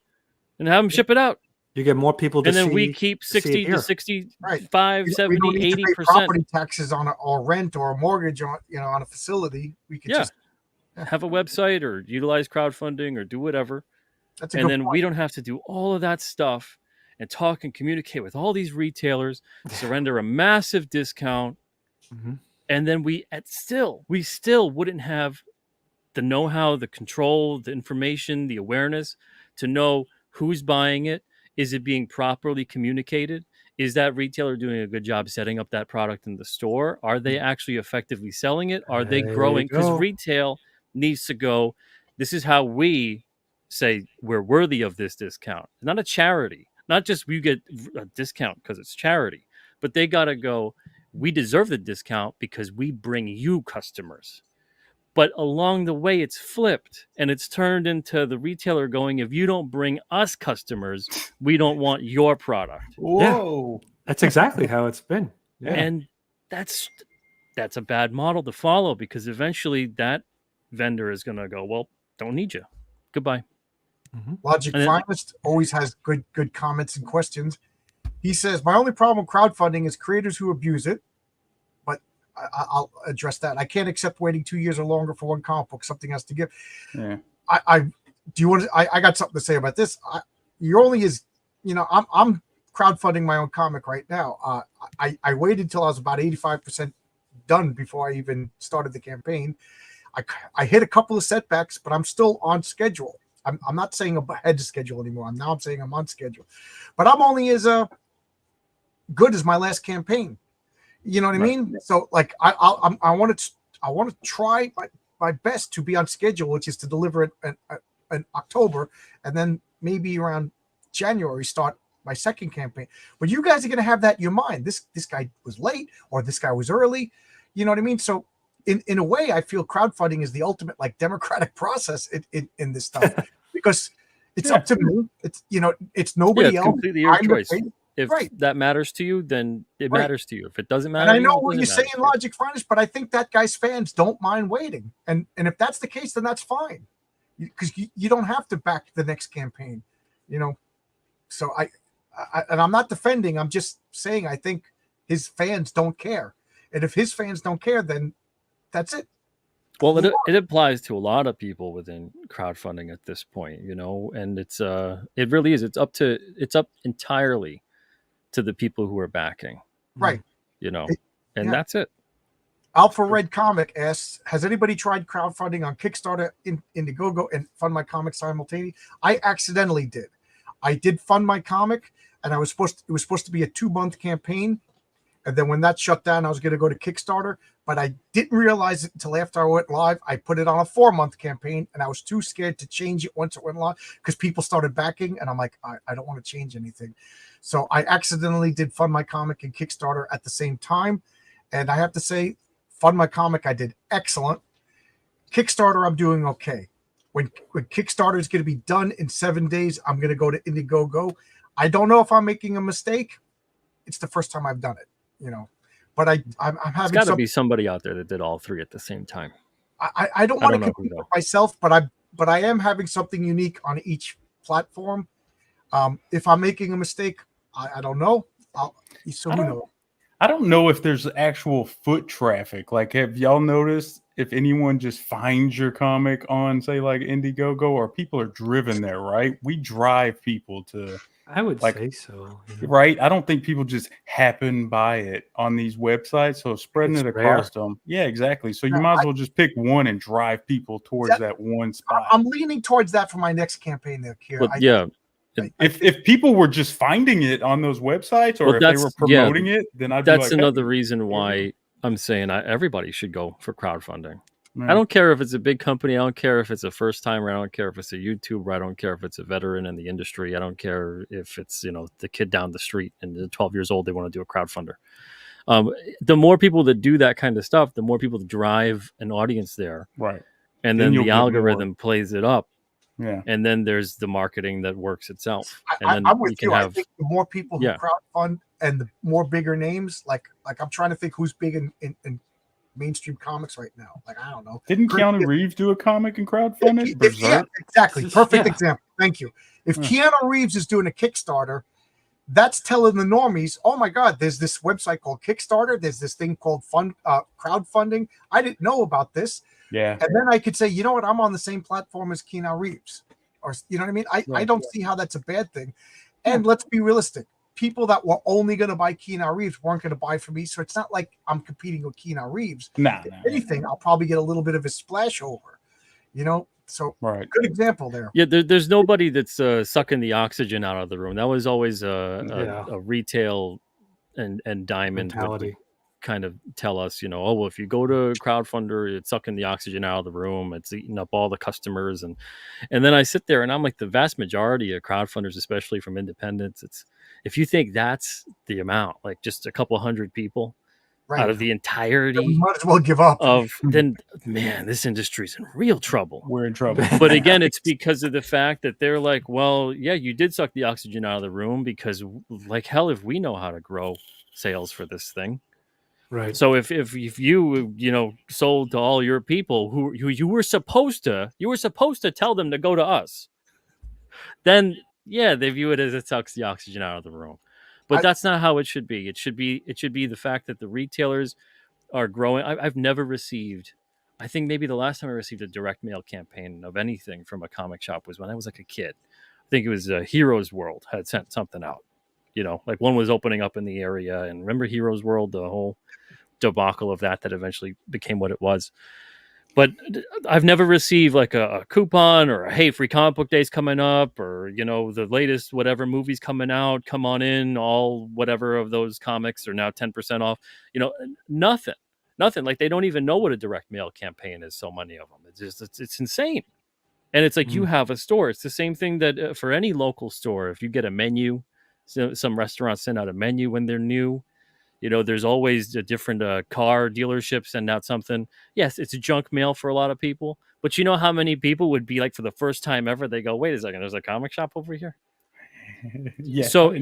and have them ship it out. You get more people to see. And then we keep 60 to 65, 70, 80%. Property taxes on or rent or a mortgage on a facility. We could just have a website or utilize crowdfunding or do whatever. That's a good point. We don't have to do all of that stuff and talk and communicate with all these retailers, surrender a massive discount. And then we still wouldn't have the know-how, the control, the information, the awareness to know who's buying it. Is it being properly communicated? Is that retailer doing a good job setting up that product in the store? Are they actually effectively selling it? Are they growing? Because retail needs to go, this is how we say we're worthy of this discount. Not a charity. Not just we get a discount because it's charity. But they got to go, we deserve the discount because we bring you customers. But along the way, it's flipped and it's turned into the retailer going, if you don't bring us customers, we don't want your product. Whoa. Yeah, that's exactly how it's been. Yeah. And that's that's a bad model to follow, because eventually that vendor is going to go, well, don't need you. Goodbye. Logic Finest always has good comments and questions. He says, my only problem with crowdfunding is creators who abuse it, but I'll address that. I can't accept waiting 2 years or longer for one comic book. Something has to give. Yeah. I got something to say about this. You're only as, I'm crowdfunding my own comic right now. I waited till I was about 85% done before I even started the campaign. I hit a couple of setbacks, but I'm still on schedule. I'm not saying I'm ahead of schedule anymore. I'm saying I'm on schedule, but I'm only as good as my last campaign. You know what I mean? So like I want to try my best to be on schedule, which is to deliver it in October, and then maybe around January start my second campaign. But you guys are going to have that in your mind. This guy was late, or this guy was early. You know what I mean? So in a way, I feel crowdfunding is the ultimate like democratic process in this stuff, because it's up to me. It's nobody else. Completely your choice. If that matters to you, then it matters to you. If it doesn't matter, and I know what you're saying, Logic Finest, but I think that guy's fans don't mind waiting, and if that's the case, then that's fine, because you don't have to back the next campaign, So and I'm not defending. I'm just saying I think his fans don't care, and if his fans don't care, then that's it. Well, it applies to a lot of people within crowdfunding at this point, and it really is. It's up entirely to the people who are backing, right? That's it. Alpha Red Comic asks, has anybody tried crowdfunding on Kickstarter, Indiegogo, and fund my comic simultaneously? I accidentally did. I did fund my comic, and it was supposed to be a 2-month campaign. And then when that shut down, I was going to go to Kickstarter, but I didn't realize it until after I went live. I put it on a 4-month campaign, and I was too scared to change it once it went live because people started backing, and I'm like, I don't want to change anything. So I accidentally did fund my comic and Kickstarter at the same time. And I have to say, fund my comic, I did excellent. Kickstarter, I'm doing okay. When Kickstarter is going to be done in 7 days, I'm going to go to Indiegogo. I don't know if I'm making a mistake. It's the first time I've done it. But I'm having. It's got to be somebody out there that did all three at the same time. I don't want to compete with myself, but I am having something unique on each platform. If I'm making a mistake, I don't know. I don't know if there's actual foot traffic. Like, have y'all noticed if anyone just finds your comic on, say, like Indiegogo, or people are driven there, right? We drive people to. I would say so. Right? I don't think people just happen by it on these websites. So spreading it across them. Yeah, exactly. So you might as well just pick one and drive people towards that one spot. I'm leaning towards that for my next campaign there, Keir. If people were just finding it on those websites, or if they were promoting it, then I'd be like, that's another reason why I'm saying everybody should go for crowdfunding. I don't care if it's a big company. I don't care if it's a first timer. I don't care if it's a YouTuber. I don't care if it's a veteran in the industry. I don't care if it's the kid down the street and they're 12 years old. They want to do a crowdfunder. The more people that do that kind of stuff, the more people that drive an audience there. Right. And then the algorithm plays it up. Yeah. And then there's the marketing that works itself. I'm with you. I think the more people who crowdfund and the more bigger names, like I'm trying to think who's big in mainstream comics right now. Like, I don't know. Didn't Keanu Reeves do a comic and crowdfund it? Yeah, exactly. Perfect example. Thank you. If Keanu Reeves is doing a Kickstarter, that's telling the normies, oh my God, there's this website called Kickstarter. There's this thing called crowdfunding. I didn't know about this. Yeah. And then I could say, you know what? I'm on the same platform as Keanu Reeves. Or, you know what I mean? I don't see how that's a bad thing. And let's be realistic. People that were only going to buy Keanu Reeves weren't going to buy from me. So it's not like I'm competing with Keanu Reeves. If anything, I'll probably get a little bit of a splash over, So good example there. Yeah, there's nobody that's sucking the oxygen out of the room. That was always a retail and diamond mentality. Kind of tell us, well, if you go to crowdfunder, it's sucking the oxygen out of the room. It's eating up all the customers. And then I sit there and I'm like, the vast majority of crowdfunders, especially from independents, it's, if you think that's the amount, like just a couple hundred people out of the entirety, you might as well give up. Then man, this industry's in real trouble. We're in trouble. But again, it's because of the fact that they're like, well, yeah, you did suck the oxygen out of the room because like hell, if we know how to grow sales for this thing, Right. So if you sold to all your people who you were supposed to tell them to go to us, then yeah, they view it as it sucks the oxygen out of the room. But that's not how it should be. It should be the fact that the retailers are growing. I've never received. I think maybe the last time I received a direct mail campaign of anything from a comic shop was when I was like a kid. I think it was Heroes World had sent something out. Like one was opening up in the area, and remember Heroes World, the whole debacle of that eventually became what it was. But I've never received like a coupon or a hey, free comic book days coming up, or the latest whatever movies coming out, come on in, all whatever of those comics are now 10% off. Nothing. Like they don't even know what a direct mail campaign is. So many of them, it's insane. And it's like you have a store. It's the same thing that for any local store, if you get a menu, some restaurants send out a menu when they're new. There's always a different car dealership send out something. Yes, it's junk mail for a lot of people, but you know how many people would be like for the first time ever, they go, wait a second, there's a comic shop over here. Yeah. So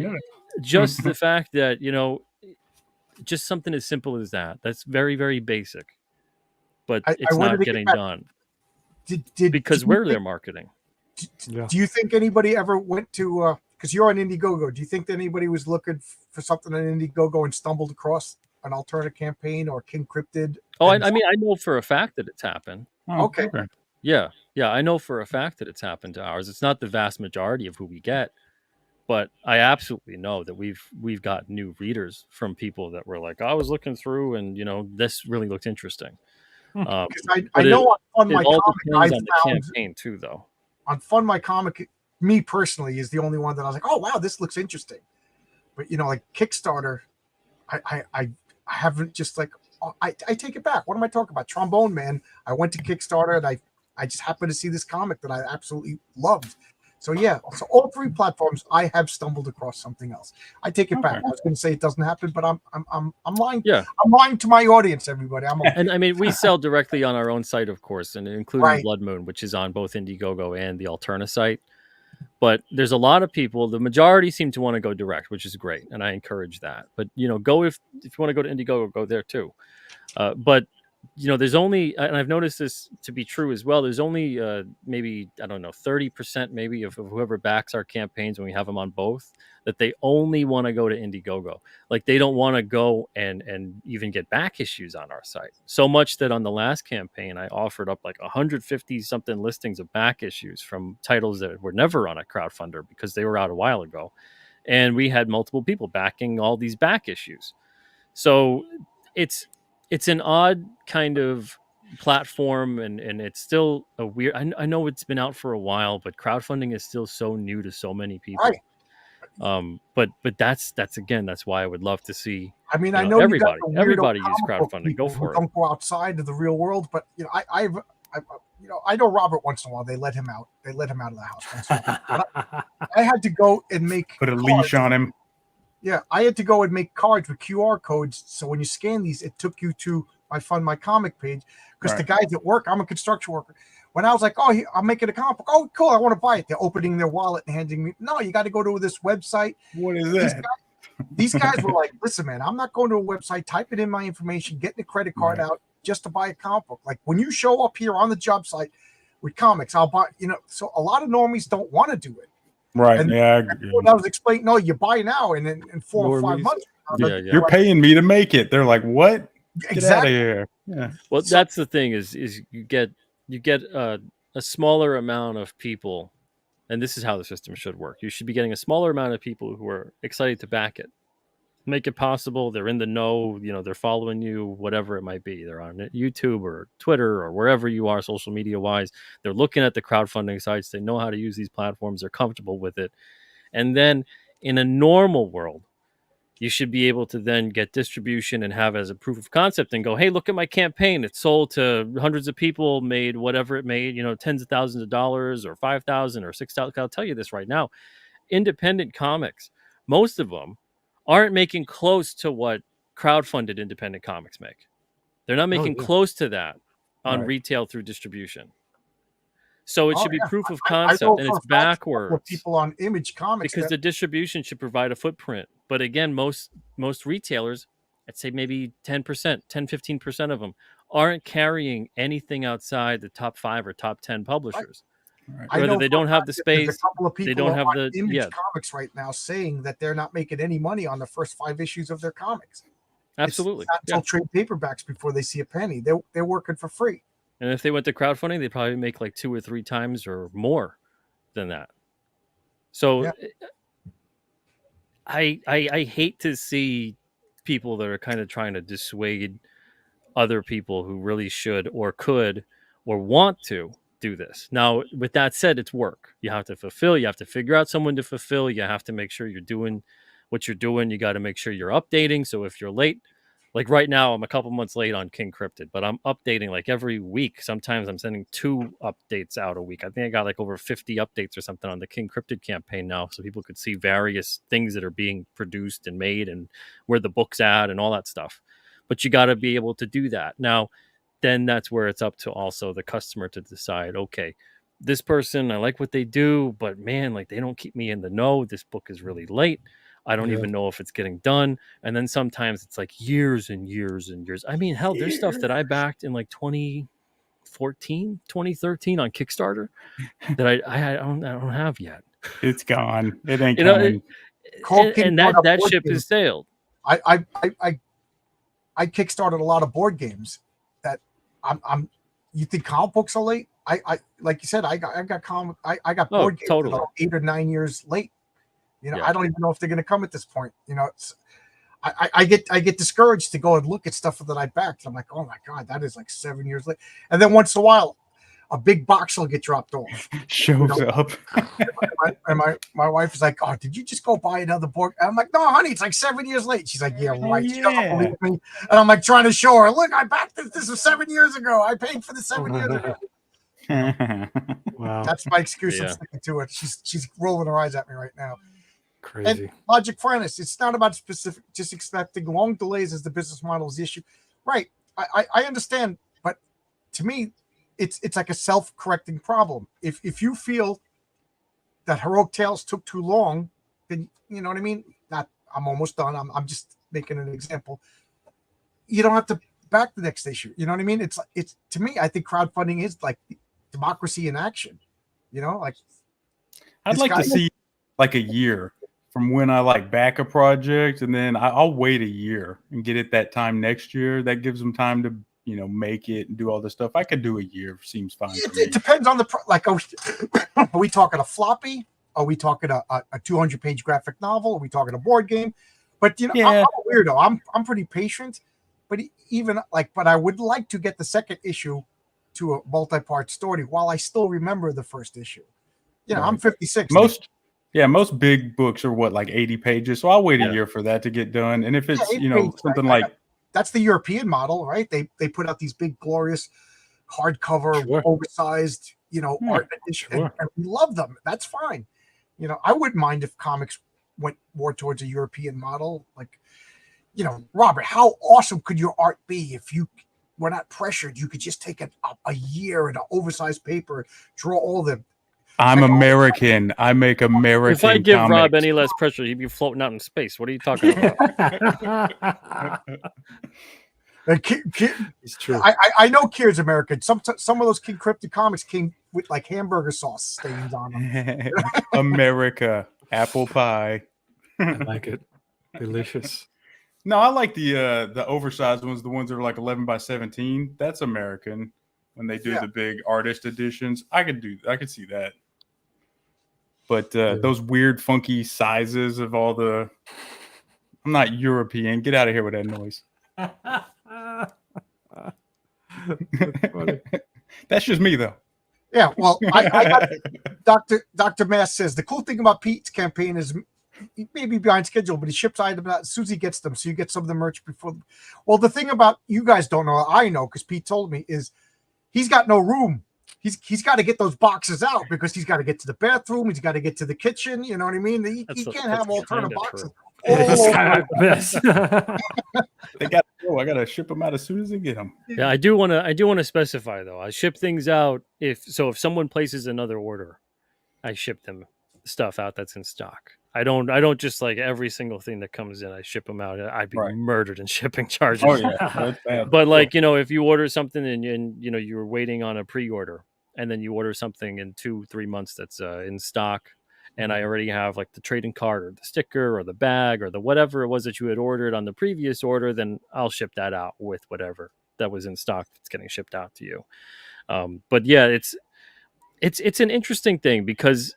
just the fact that, just something as simple as that's very, very basic, but it's not getting done because we're their marketing. Do you think anybody ever went to, because you're on Indiegogo, do you think that anybody was looking for something on Indiegogo and stumbled across an alternate campaign or King Cryptid? Oh, I mean, I know for a fact that it's happened. Okay. Yeah, I know for a fact that it's happened to ours. It's not the vast majority of who we get, but I absolutely know that we've got new readers from people that were like, I was looking through, and this really looked interesting. Because I know on My Comic, I found the campaign too, though. On Fund My Comic, me personally is the only one that I was like, oh wow, this looks interesting. But like Kickstarter, I haven't just like I take it back. What am I talking about? Trombone Man. I went to Kickstarter and I just happened to see this comic that I absolutely loved. So yeah, so all three platforms I have stumbled across something else. I take it back. I was going to say it doesn't happen, but I'm lying. Yeah, I'm lying to my audience, everybody. And I mean, we sell directly on our own site, of course, and including Blood Moon, which is on both Indiegogo and the Alterna site. But there's a lot of people. The majority seem to want to go direct, which is great, and I encourage that. But go if you want to go to Indiegogo, go there too. But there's only, and I've noticed this to be true as well, there's only maybe, I don't know, 30% maybe of whoever backs our campaigns when we have them on both, that they only want to go to Indiegogo. Like they don't want to go and even get back issues on our site. So much that on the last campaign, I offered up like 150 something listings of back issues from titles that were never on a crowdfunder because they were out a while ago. And we had multiple people backing all these back issues. So it's an odd kind of platform, and it's still a weird. I know it's been out for a while, but crowdfunding is still so new to so many people. Right. But that's why I would love to see. I mean, I know everybody use crowdfunding. Go for it. Don't go outside of the real world, but I know Robert once in a while they let him out. They let him out of the house. Once in a while. I had to go and put a leash on him. Yeah, I had to go and make cards with QR codes. So when you scan these, it took you to my Fund My Comic page. Because the guys at work, I'm a construction worker. When I was like, oh, I'm making a comic book. Oh, cool, I want to buy it. They're opening their wallet and handing me. No, you got to go to this website. What is that? These guys were like, listen, man, I'm not going to a website, typing in my information, getting a credit card out just to buy a comic book. Like when you show up here on the job site with comics, I'll buy, so a lot of normies don't want to do it. Right. And yeah. I was explaining, no, you buy now, and then in 4 or 5 months, you're paying me to make it. They're like, what? Get out of here. Yeah. Well, that's the thing is you get a smaller amount of people, and this is how the system should work. You should be getting a smaller amount of people who are excited to back it, make it possible. They're in the know, they're following you, whatever it might be. They're on YouTube or Twitter or wherever you are, social media wise. They're looking at the crowdfunding sites. They know how to use these platforms. They're comfortable with it. And then in a normal world, you should be able to then get distribution and have as a proof of concept and go, hey, look at my campaign. It sold to hundreds of people, made whatever it made, tens of thousands of dollars or 5,000 or 6,000. I'll tell you this right now. Independent comics, most of them aren't making close to what crowdfunded independent comics make. They're not making close to that on retail through distribution. So it should be proof of concept, and it's backwards. People on Image Comics because the distribution should provide a footprint. But again, most retailers I'd say maybe 10%, 10, 15% of them aren't carrying anything outside the top 5 or top 10 publishers. Right. I Whether know they don't have the there's a space, couple of people they don't have on the Image Comics right now saying that they're not making any money on the first 5 issues of their comics. Absolutely. It's not until trade paperbacks before they see a penny. They're working for free. And if they went to crowdfunding, they'd probably make like 2 or 3 times or more than that. So Yeah. I hate to see people that are kind of trying to dissuade other people who really should or could or want to do this. Now, with that said, it's work. You have to fulfill. You have to figure out someone to fulfill. You have to make sure you're doing what you're doing. You got to make sure you're updating. So if you're late, like right now, I'm a couple months late on King Cryptid, but I'm updating like every week. Sometimes I'm sending 2 updates out a week. I think I got like over 50 updates or something on the King Cryptid campaign now, so people could see various things that are being produced and made and where the book's at and all that stuff. But you got to be able to do that. Now, then that's where it's up to also the customer to decide, okay, this person, I like what they do, but man, like they don't keep me in the know. This book is really late. I don't even know if it's getting done. And then sometimes it's like years and years and years. I mean, hell, there's stuff that I backed in like 2014, 2013 on Kickstarter that I don't have yet. It's gone. It ain't coming. And that ship has sailed. I kickstarted a lot of board games that I'm you think comic books are late? I like you said, I got board games totally. 8 or 9 years late. I don't even know if they're going to come at this point. I get discouraged to go and look at stuff that I backed. I'm like, oh my god, that is like 7 years late. And then once in a while, a big box will get dropped off. Shows up. and my wife is like, oh, did you just go buy another book? And I'm like, no, honey, it's like 7 years late. She's like, yeah, right. She doesn't believe me. And I'm like trying to show her, look, I backed this. This was 7 years ago. I paid for this 7 years ago. Wow. That's my excuse. I'm sticking to it. She's rolling her eyes at me right now. Crazy. And logic furnace, it's not about specific, just expecting long delays as the business model is the issue. Right. I understand, but to me, it's like a self-correcting problem. If you feel that Heroic Tales took too long, then you know what I mean? I'm almost done. I'm just making an example. You don't have to back the next issue. You know what I mean? It's to me, I think crowdfunding is like democracy in action. Like I'd like to see like a year from when I like back a project, and then I'll wait a year and get it that time next year. That gives them time to make it and do all this stuff. I could do a year. Seems fine. It depends on are we talking a floppy? Are we talking a 200-page graphic novel? Are we talking a board game? But I'm a weirdo. I'm pretty patient. But but I would like to get the second issue to a multi-part story while I still remember the first issue. Right. I'm 56. Most big books are like 80 pages. So I'll wait a year for that to get done. And if it's something like that's the European model, right? They put out these big, glorious, hardcover, oversized, art edition, and we love them. That's fine. I wouldn't mind if comics went more towards a European model. Like, Robert, how awesome could your art be if you were not pressured? You could just take a year in an oversized paper, draw all the. I'm American. I make American. If I give comics. Rob any less pressure, he'd be floating out in space. What are you talking about? It's true. I know Keir's American. Some of those King Cryptid comics came with like hamburger sauce stains on them. America, apple pie. I like it. Delicious. No, I like the oversized ones, the ones that are like 11 by 17. That's American. When they do the big artist editions, I could see that. But those weird, funky sizes of all the... I'm not European. Get out of here with that noise. That's just me, though. Yeah, well, Dr. Mass says, the cool thing about Pete's campaign is he may be behind schedule, but he ships items out. Susie gets them, so you get some of the merch before. Well, the thing about you guys don't know, I know, because Pete told me, is he's got no room. He's got to get those boxes out because he's got to get to the bathroom. He's got to get to the kitchen. You know what I mean? He can't have alternate boxes. Yes. They got to go. I got to ship them out as soon as they get them. Yeah, I do want to specify though. I ship things out if someone places another order, I ship them stuff out that's in stock. I don't just like every single thing that comes in, I ship them out. I'd be Right. murdered in shipping charges. Oh yeah, that's bad. But like, if you order something and you were waiting on a pre-order, and then you order something in 2-3 months that's in stock, and I already have like the trading card or the sticker or the bag or the whatever it was that you had ordered on the previous order, then I'll ship that out with whatever that was in stock that's getting shipped out to you. But yeah, it's an interesting thing because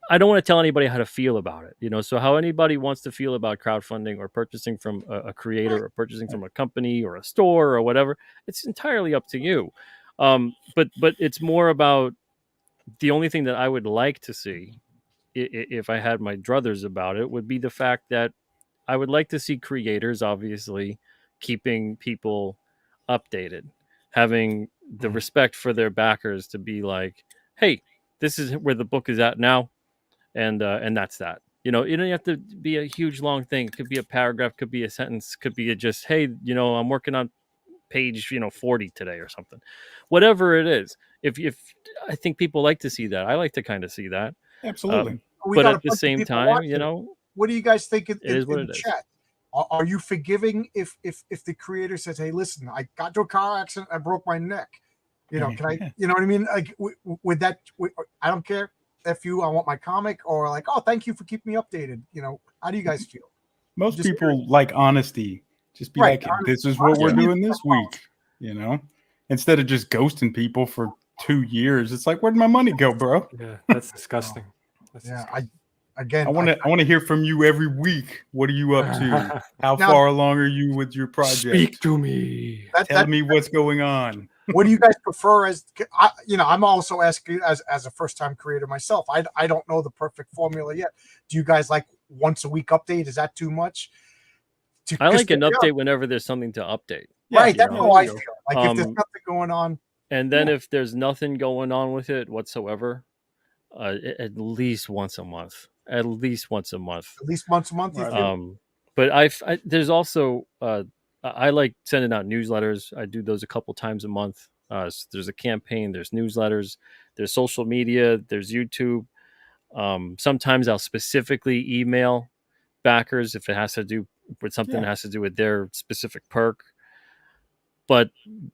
I don't want to tell anybody how to feel about it, so how anybody wants to feel about crowdfunding or purchasing from a creator or purchasing from a company or a store or whatever, it's entirely up to you. But it's more about the only thing that I would like to see, if I had my druthers about it, would be the fact that I would like to see creators obviously keeping people updated, having the respect for their backers to be like, hey, this is where the book is at now, and that's that. You don't have to be a huge long thing. It could be a paragraph, could be a sentence, could be just, hey, I'm working on page 40 today or something, whatever it is. If I think people like to see that, I like to kind of see that. Absolutely. But at the same time, what do you guys think in the chat? Are you forgiving if the creator says, hey, listen, I got into a car accident, I broke my neck, can I, you know what I mean? Like with that, I don't care if I want my comic, or like, oh, thank you for keeping me updated. How do you guys feel? Most people like honesty. Just be like, this is what we're doing this week, instead of just ghosting people for 2 years. It's like, where'd my money go, bro? Yeah, that's disgusting. Again, I want to hear from you every week. What are you up to? How far along are you with your project? Speak to me. Tell me what's going on. What do you guys prefer? I'm also asking as a first-time creator myself. I don't know the perfect formula yet. Do you guys like once a week update? Is that too much? I like an update whenever there's something to update. Right, that's how I feel. Like if there's nothing going on. And then if there's nothing going on with it whatsoever, at least once a month. At least once a month. But there's also I like sending out newsletters. I do those a couple times a month. So there's a campaign, there's newsletters, there's social media, there's YouTube. Sometimes I'll specifically email backers if it has to do with something that has to do with their specific perk. But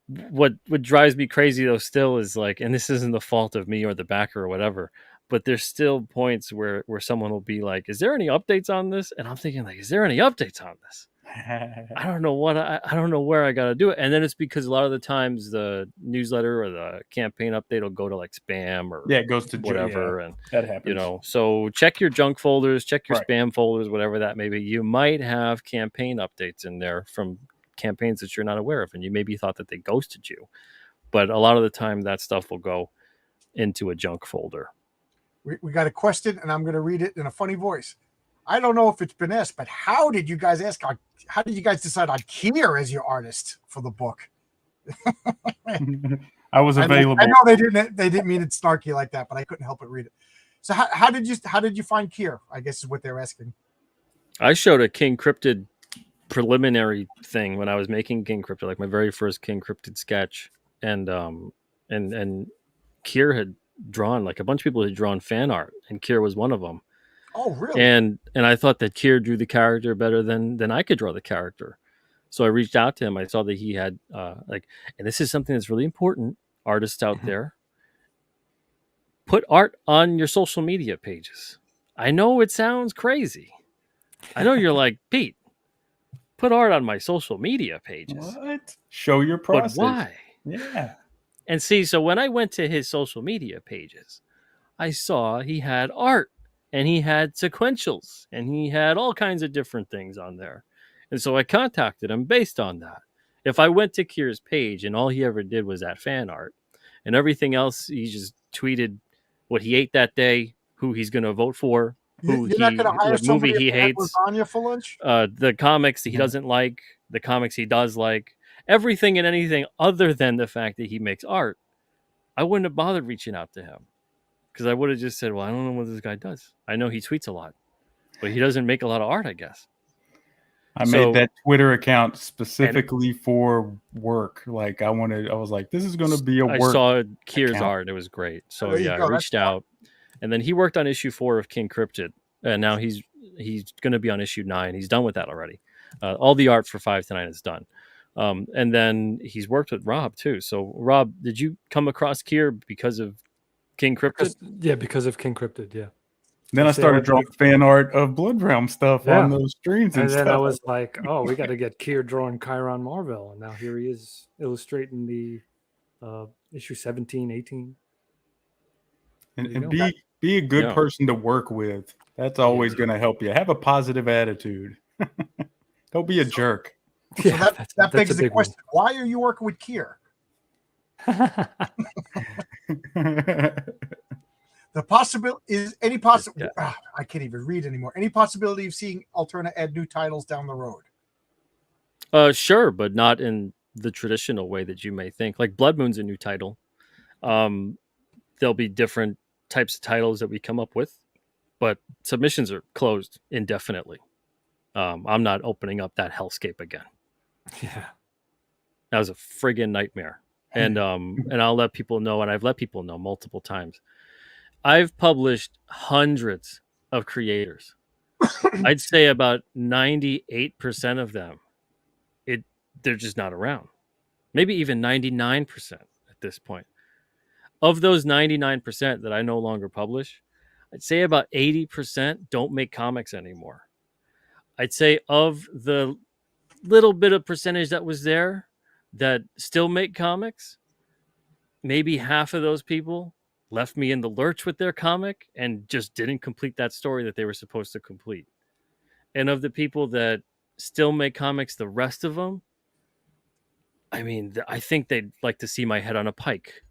what drives me crazy though still is like, and this isn't the fault of me or the backer or whatever, but there's still points where someone will be like, is there any updates on this? And I'm thinking like, is there any updates on this? I don't know I don't know where I got to do it. And then it's because a lot of the times the newsletter or the campaign update will go to like spam or it goes to whatever. And that happens. So check your junk folders, check your spam folders, whatever that may be. You might have campaign updates in there from campaigns that you're not aware of, and you maybe thought that they ghosted you, but a lot of the time that stuff will go into a junk folder. We got a question, and I'm going to read it in a funny voice. I don't know if it's been asked, but how did you guys decide on Keir as your artist for the book? I was available. I know they didn't mean it snarky like that, but I couldn't help but read it. So how did you find Keir? I guess is what they're asking. I showed a King Cryptid preliminary thing when I was making King Cryptid, like my very first King Cryptid sketch, and Keir had drawn, like a bunch of people had drawn fan art, and Keir was one of them. Oh, really? And I thought that Keir drew the character better than I could draw the character. So I reached out to him. I saw that he had and this is something that's really important, artists out there, put art on your social media pages. I know it sounds crazy. I know you're like, Pete, put art on my social media pages. What? Show your process. But why? Yeah. And see, so when I went to his social media pages, I saw he had art and he had sequentials and he had all kinds of different things on there. And so I contacted him based on that. If I went to Keir's page and all he ever did was that fan art and everything else, he just tweeted what he ate that day, who he's going to vote for, what movie he hates, for lunch? The comics that he doesn't like, the comics he does like, everything and anything other than the fact that he makes art, I wouldn't have bothered reaching out to him because I would have just said, well, I don't know what this guy does. I know he tweets a lot, but he doesn't make a lot of art, I guess. I made that Twitter account specifically for work. Like I was like, this is going to be a work. I saw Keir's art. It was great. So I reached out, and then he worked on issue 4 of King Cryptid. and now he's going to be on issue 9. He's done with that already. All the art for 5 to 9 is done. And then he's worked with Rob too. So Rob, did you come across Keir because of King Cryptid? Because of King Cryptid, yeah. Then I started drawing fan art of Blood Realm stuff on those streams and then stuff. I was like, oh, we got to get Keir drawing Chiron Marvel. And now here he is illustrating the issue 17, 18. And be a good person to work with. That's always going to help you. Have a positive attitude. Don't be a jerk. So that begs the question: why are you working with Keir? The possibility is any possible. I can't even read anymore. Any possibility of seeing Alterna add new titles down the road? Sure, but not in the traditional way that you may think. Like Blood Moon's a new title. There'll be different types of titles that we come up with, but submissions are closed indefinitely. I'm not opening up that hellscape again. Yeah, that was a friggin' nightmare. And I'll let people know, and I've let people know multiple times. I've published hundreds of creators. I'd say about 98% of them, they're just not around. Maybe even 99% at this point. Of those 99% that I no longer publish, I'd say about 80% don't make comics anymore. I'd say of the little bit of percentage that was there that still make comics, maybe half of those people left me in the lurch with their comic and just didn't complete that story that they were supposed to complete. And of the people that still make comics, the rest of them, I mean, I think they'd like to see my head on a pike.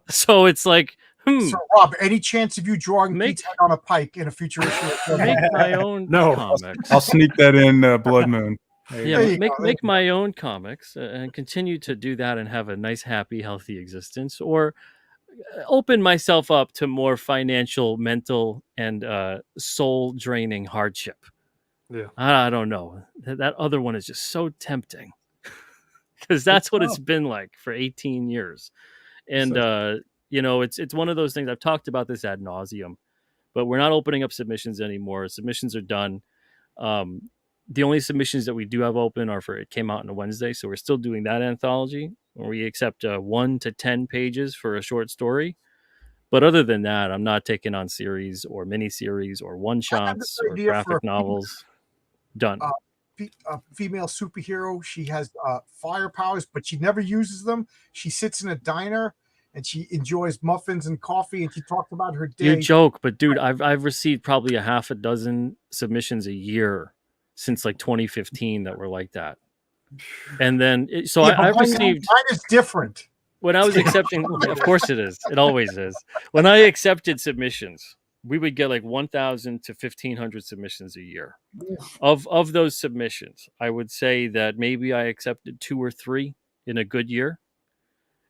So it's like, So Rob, any chance of you drawing Pete's head on a pike in a future issue? Make my own comics. I'll sneak that in Blood Moon. Yeah, make my own comics and continue to do that and have a nice, happy, healthy existence, or open myself up to more financial, mental, and soul-draining hardship. Yeah, I don't know. That other one is just so tempting because that's what it's been like for 18 years, and it's one of those things. I've talked about this ad nauseum, but we're not opening up submissions anymore. Submissions are done. The only submissions that we do have open are for it came out on a Wednesday, so we're still doing that anthology where we accept 1 to 10 pages for a short story. But other than that, I'm not taking on series or mini-series or one-shots or graphic novels. Done. A female superhero. She has fire powers, but she never uses them. She sits in a diner and she enjoys muffins and coffee, and she talks about her day. You joke, but dude, I've received probably a half a dozen submissions a year since like 2015 that were like that. And then I've received. Mine is different. When I was accepting, of course it is. It always is. When I accepted submissions, we would get like 1,000 to 1,500 submissions a year. Of those submissions, I would say that maybe I accepted 2 or 3 in a good year.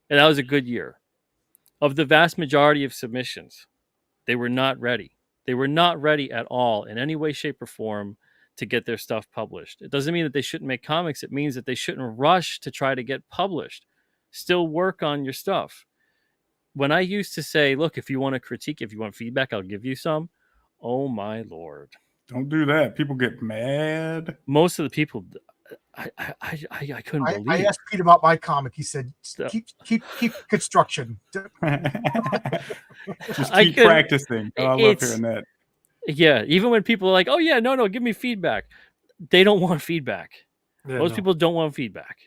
And that was a good year. Of the vast majority of submissions, they were not ready. They were not ready at all in any way, shape, or form to get their stuff published. It doesn't mean that they shouldn't make comics. It means that they shouldn't rush to try to get published. Still work on your stuff. When I used to say, look, if you want to critique, if you want feedback, I'll give you some. Oh my Lord. Don't do that. People get mad. Most of the people, I couldn't believe. I asked Pete about my comic. He said, keep construction. Just keep practicing. I love hearing that. Yeah, even when people are like, oh yeah, no, give me feedback. They don't want feedback. Yeah, Most people don't want feedback.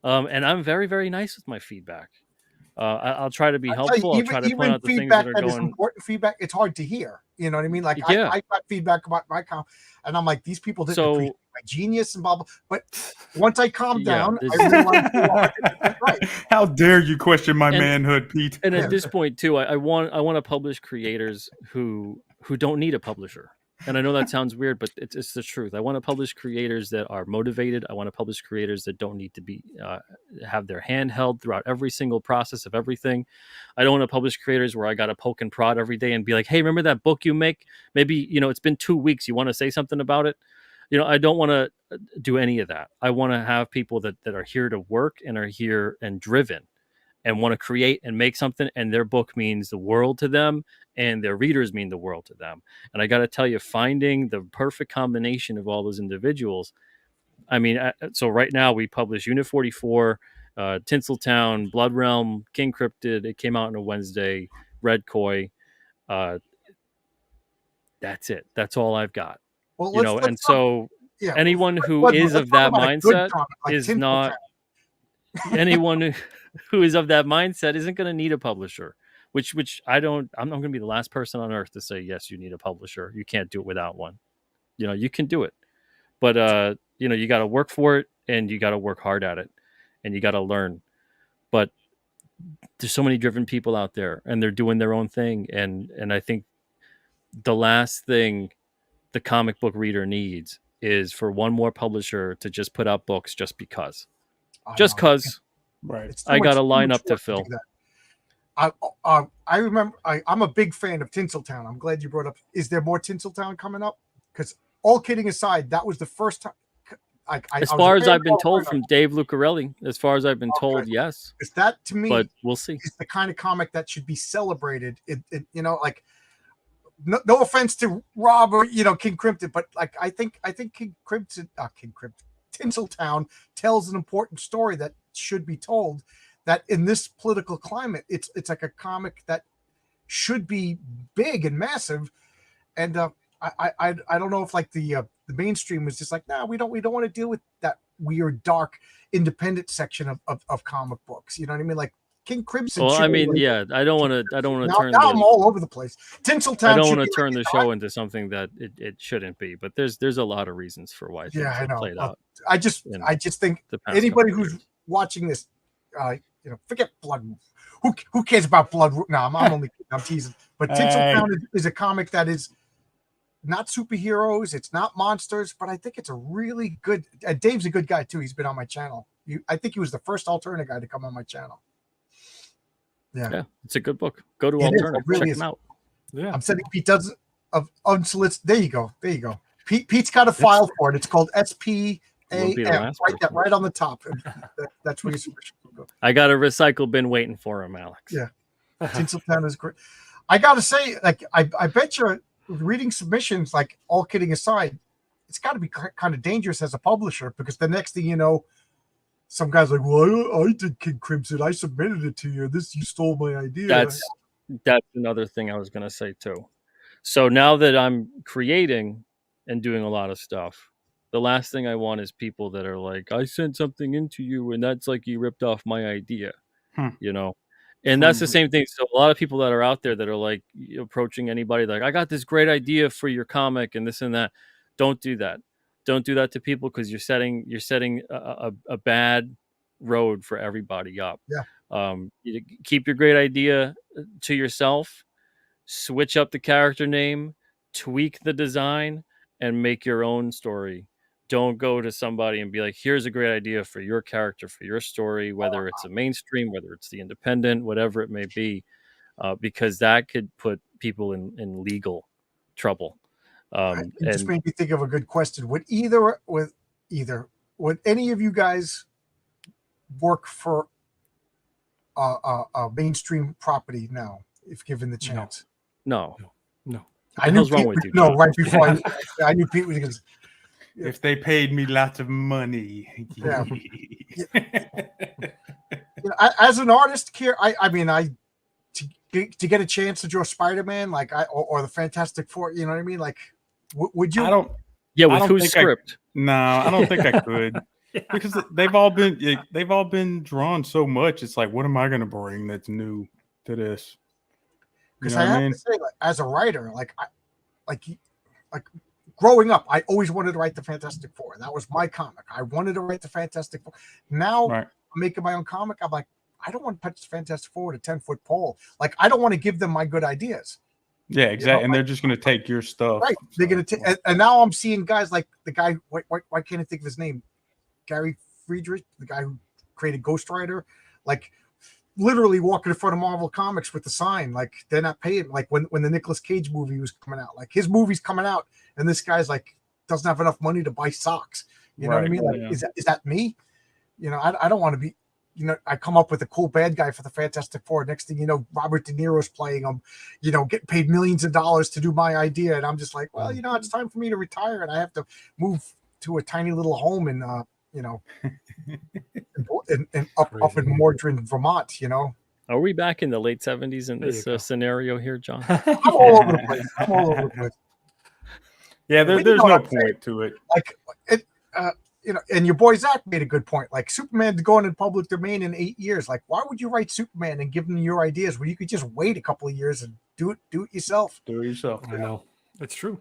And I'm very, very nice with my feedback. I'll try to be helpful. I'll try to point out the things that are going. Important feedback. It's hard to hear. You know what I mean? Like I got feedback about my comic, and I'm like, these people didn't appreciate my genius and blah blah. But once I calmed down, I realized, right. How dare you question my manhood, Pete? And at this point too, I want to publish creators who don't need a publisher. And I know that sounds weird, but it's the truth. I want to publish creators that are motivated. I want to publish creators that don't need to be have their hand held throughout every single process of everything. I don't want to publish creators where I got to poke and prod every day and be like, hey, remember that book you make? Maybe, it's been 2 weeks. You want to say something about it? I don't want to do any of that. I want to have people that are here to work and are here and driven. and want to create and make something, and their book means the world to them and their readers mean the world to them. And I got to tell you, finding the perfect combination of all those individuals. I mean, so right now we publish Unit 44, Tinseltown, Blood Realm, King Cryptid. It came out on a Wednesday. Red Koi. That's it. That's all I've got. Well, anyone who is of that mindset is not anyone who is of that mindset isn't going to need a publisher. Which I'm not going to be the last person on earth to say yes, you need a publisher. You can't do it without one. You can do it, but you got to work for it, and you got to work hard at it, and you got to learn. But there's so many driven people out there, and they're doing their own thing, and I think the last thing the comic book reader needs is for one more publisher to just put out books just because. Right. I got a lineup to fill. I remember I'm a big fan of Tinseltown. I'm glad you brought up. Is there more Tinseltown coming up? Because all kidding aside, that was the first time. As far as I've been told from Dave Lucarelli, yes. Is that, to me, but we'll see. It's the kind of comic that should be celebrated. No offense to Rob or King Cryptid, but I think Tinseltown tells an important story that should be told. That in this political climate, it's like a comic that should be big and massive. And I don't know if the mainstream was just like, no, we don't want to deal with that weird, dark, independent section of comic books. You know what I mean? Like King Crimson. Well, I mean, yeah, I don't want to turn. Now I'm all over the place. Tinseltown. I don't want to turn the show into something that it shouldn't be. But there's a lot of reasons for why things have played out. I just think anybody who's watching this, forget Blood. Who cares about Blood? No, I'm teasing. But Tinseltown is a comic that is not superheroes. It's not monsters, but I think it's a really good. Dave's a good guy too. He's been on my channel. I think he was the first Alterna guy to come on my channel. Yeah, it's a good book. Go to Alterna, check him out. Yeah, I'm sending Pete does of unsolicited. There you go. Pete's got a file for it. It's called SPAM. Right on the top. That's where you. I got a recycle bin waiting for him, Alex. Yeah, Tinseltown is great. I gotta say, I bet you reading submissions, all kidding aside, it's got to be kind of dangerous as a publisher, because the next thing you know, some guy's like, well, I did King Crimson. I submitted it to you. You stole my idea. That's another thing I was going to say too. So now that I'm creating and doing a lot of stuff, the last thing I want is people that are like, I sent something into you and that's like you ripped off my idea, And that's the same thing. So a lot of people that are out there that are like approaching anybody like, I got this great idea for your comic and this and that. Don't do that. Don't do that to people, because you're setting a bad road for everybody up. Yeah. You keep your great idea to yourself, switch up the character name, tweak the design, and make your own story. Don't go to somebody and be like, here's a great idea for your character, for your story, whether it's a mainstream, whether it's the independent, whatever it may be, because that could put people in legal trouble. It just made me think of a good question. Would any of you guys work for a mainstream property now, if given the chance? No. I knew Pete with you. No, right before I knew Pete was going to. If they paid me lots of money. Yeah. As an artist, Keir, to get a chance to draw Spider-Man, or the Fantastic Four, you know what I mean? Would you? With whose script? I don't think I could, because they've all been drawn so much. It's like, what am I going to bring that's new to this? Because I have to say, as a writer, growing up, I always wanted to write the Fantastic Four. That was my comic. I wanted to write the Fantastic Four. Now I'm making my own comic. I'm like, I don't want to touch the Fantastic Four with a 10-foot pole. I don't want to give them my good ideas. Yeah, exactly. And they're just going to take your stuff. Right. They're going to take, and now I'm seeing guys like the guy, why can't I think of his name? Gary Friedrich, the guy who created Ghost Rider, literally walking in front of Marvel Comics with the sign, they're not paying. When the Nicolas Cage movie was coming out, his movie's coming out, and this guy's doesn't have enough money to buy socks. You know what I mean? Is that me? I don't want to be. I come up with a cool bad guy for the Fantastic Four. Next thing you know, Robert De Niro's playing him, getting paid millions of dollars to do my idea. And I'm just like, well, it's time for me to retire and I have to move to a tiny little home in, up in Mordred, Vermont, Are we back in the late 70s in this scenario here, John? I'm all over the place. Yeah, there's no point to it. Like it, and your boy Zach made a good point. Like Superman's going in public domain in 8 years. Like, why would you write Superman and give them your ideas when you could just wait a couple of years and do it yourself? Do it yourself. I know. It's true.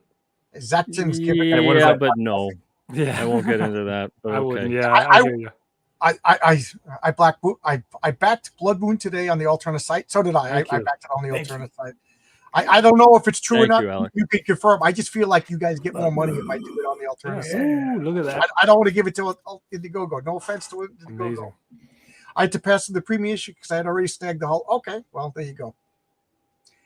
Zach Tim's giving. Yeah, but no. Yeah, I won't get into that. But I okay. wouldn't. Yeah, I hear you. I backed Blood Moon today on the alternate site. So did I. I backed it on the alternate site. I don't know if it's true or not. You can confirm. I just feel like you guys get more money if I do it on the alternate site. Ooh, look at that. I don't want to give it to Indiegogo. No offense to Indiegogo. Amazing. I had to pass the premium issue because I had already snagged the whole. Okay, well, there you go.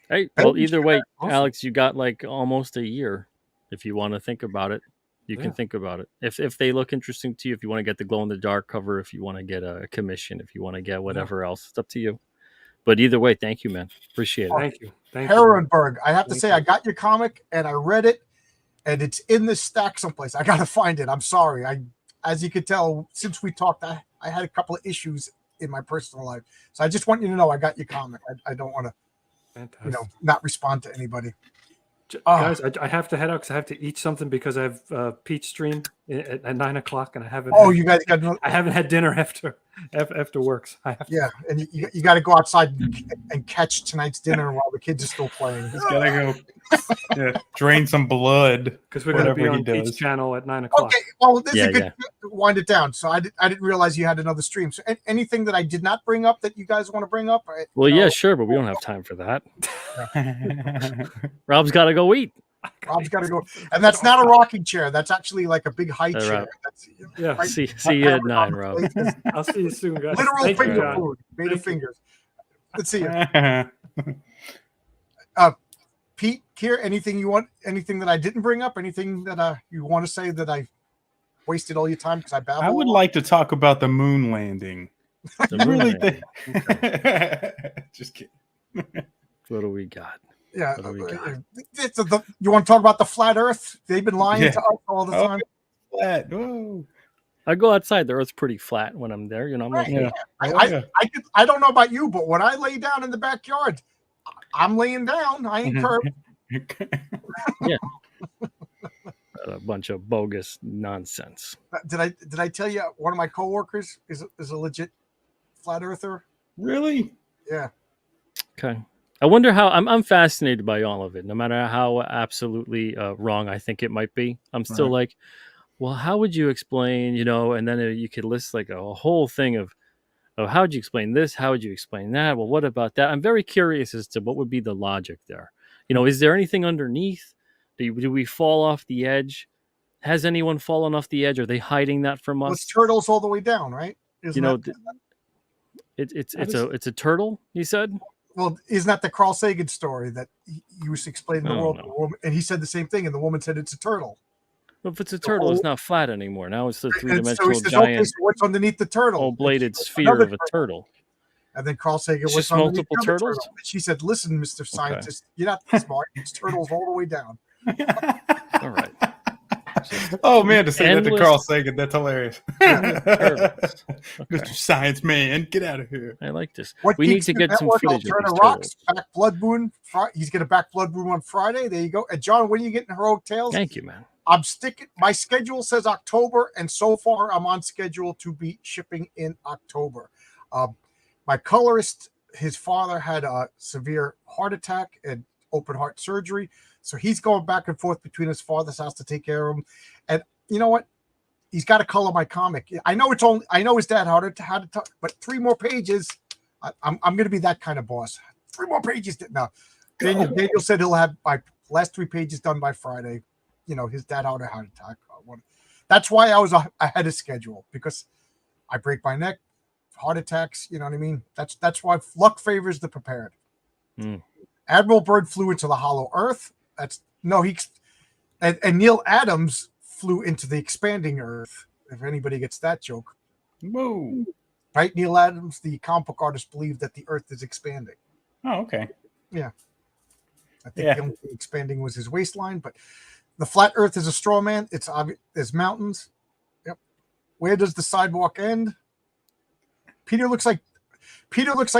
Hey, well, either way, awesome. Alex, you got like almost a year. If you want to think about it, you can think about it. If they look interesting to you, if you want to get the glow in the dark cover, if you want to get a commission, if you want to get whatever else, it's up to you. But either way, thank you, man. Appreciate it. Thank you. Herrenberg, I have to say, I got your comic and I read it, and it's in this stack someplace. I got to find it. I'm sorry. As you could tell, since we talked, I had a couple of issues in my personal life. So I just want you to know I got your comic. I don't want to, not respond to anybody. Guys, I have to head out because I have to eat something because I have Pete's stream at 9:00 and I haven't. You guys got? I haven't had dinner after work. So I have to. Yeah, and you got to go outside and catch tonight's dinner while the kids are still playing. He's got to go drain some blood because we're going to be on Pete's channel at 9:00. Okay, well, this is good. Wind it down. So I didn't realize you had another stream. So anything that I did not bring up that you guys want to bring up? Well, yeah, sure, but we don't have time for that. Rob's got to go eat. Rob's got to go, and that's not a rocking chair. That's actually like a big high chair. That's, right. See you at 9, Rob. I'll see you soon, guys. Literal finger food, made of fingers. Let's see you. Pete, Keir, anything you want? Anything that I didn't bring up? Anything that you want to say that I wasted all your time because I babbled? I would like to talk about the moon landing. Just kidding. What do we got? Yeah, you want to talk about the flat Earth? They've been lying to us all the time. Flat. Whoa. I go outside. The Earth's pretty flat when I'm there. I'm like, I don't know about you, but when I lay down in the backyard, I'm laying down. I ain't curved. Yeah. A bunch of bogus nonsense. Did I tell you one of my coworkers is a legit flat earther? Really? Yeah. Okay. I wonder how I'm fascinated by all of it, no matter how absolutely wrong I think it might be. I'm still like, well, how would you explain, and then you could list like a whole thing of how would you explain this? How would you explain that? Well, what about that? I'm very curious as to what would be the logic there. Is there anything underneath? Do we fall off the edge? Has anyone fallen off the edge? Are they hiding that from us? Well, it's turtles all the way down, right? It's a turtle, you said? Well, isn't that the Carl Sagan story that he was explaining the world to the woman, and he said the same thing, and the woman said it's a turtle. Well, if it's a turtle, it's not flat anymore. Now it's the three-dimensional giant. Okay, so what's underneath the turtle? Full-bladed sphere of a turtle. And then Carl Sagan, what's multiple turtles? Turtle? She said, "Listen, Mr. Scientist, you're not smart. It's turtles all the way down." All right. Oh man, to say that to Carl Sagan, that's hilarious. Mr. Science Man, get out of here. I like this. We need to get some footage of these Rocks, back Blood Moon. He's going to back Blood Moon on Friday. There you go. And John, when are you getting Heroic Tales? Thank you, man. I'm sticking. My schedule says October, and so far I'm on schedule to be shipping in October. My colorist, his father had a severe heart attack and open heart surgery. So he's going back and forth between his father's house to take care of him. And you know what? He's got to color my comic. I know his dad had to, but 3 more pages. I'm going to be that kind of boss. 3 more pages. No, Daniel said he'll have my last 3 pages done by Friday. His dad had a heart attack. That's why I was ahead of schedule, because I break my neck, heart attacks. You know what I mean? That's why luck favors the prepared. Admiral Byrd flew into the hollow Earth. And Neil Adams flew into the expanding Earth. If anybody gets that joke. Whoa. Right? Neil Adams, the comic book artist, believed that the Earth is expanding. Oh, okay. I think the only thing expanding was his waistline, but the flat Earth is a straw man. It's obvious. There's mountains. Yep. Where does the sidewalk end? Peter looks like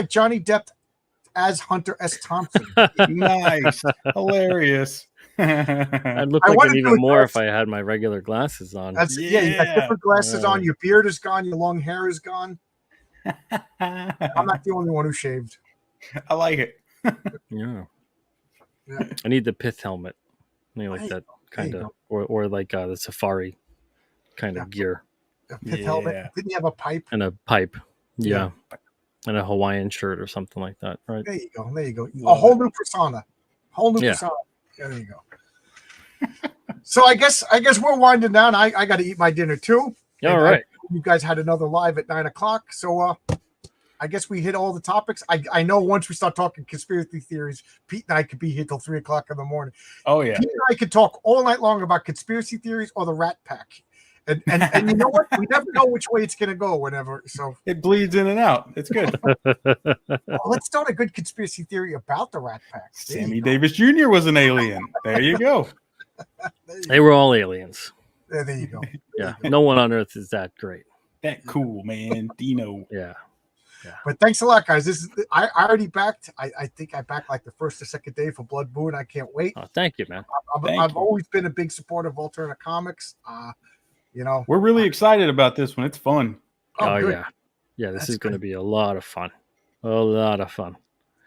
Johnny Depp as Hunter S. Thompson. Nice. Hilarious. I'd look like it even more if I had my regular glasses on. You got different glasses on. Your beard is gone. Your long hair is gone. I'm not the only one who shaved. I like it. Yeah. I need the pith helmet. I like that kind of, or like the safari kind of gear. A pith helmet. Didn't you have a pipe? And a pipe. Yeah. And a Hawaiian shirt or something like that. Right. There you go. A whole new persona. Persona. There you go. So I guess we're winding down. I got to eat my dinner too. All right. You guys had another live at 9:00. So I guess we hit all the topics. I know once we start talking conspiracy theories, Pete and I could be here till 3:00 in the morning. Oh yeah. Pete and I could talk all night long about conspiracy theories or the Rat Pack. And you know what? We never know which way it's going to go whenever. So it bleeds in and out. It's good. Let's start a good conspiracy theory about the Rat Pack. Sammy Davis Jr. was an alien. There you go. They were all aliens. There you go. Yeah. No one on Earth is that great. That cool, man. Dino. Yeah. But thanks a lot, guys. I already backed. I think I backed like the first or second day for Blood Moon. I can't wait. Oh, thank you, man. I've always been a big supporter of alternate comics. We're really excited about this one. It's fun. Oh yeah. This is going to be a lot of fun. A lot of fun.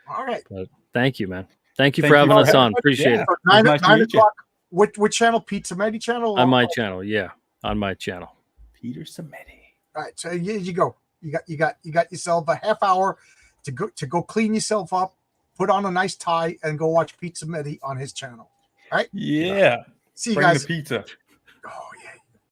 All right. But thank you, man. Thank you for having us on. Appreciate it. 9:00. What channel? Pete Simeti channel? On my channel. Yeah. On my channel. Peter Simeti. All right. So you go. You got yourself a half hour to go clean yourself up, put on a nice tie, and go watch Pete Simeti on his channel. All right. Yeah. See you Bring guys. the pizza. Oh,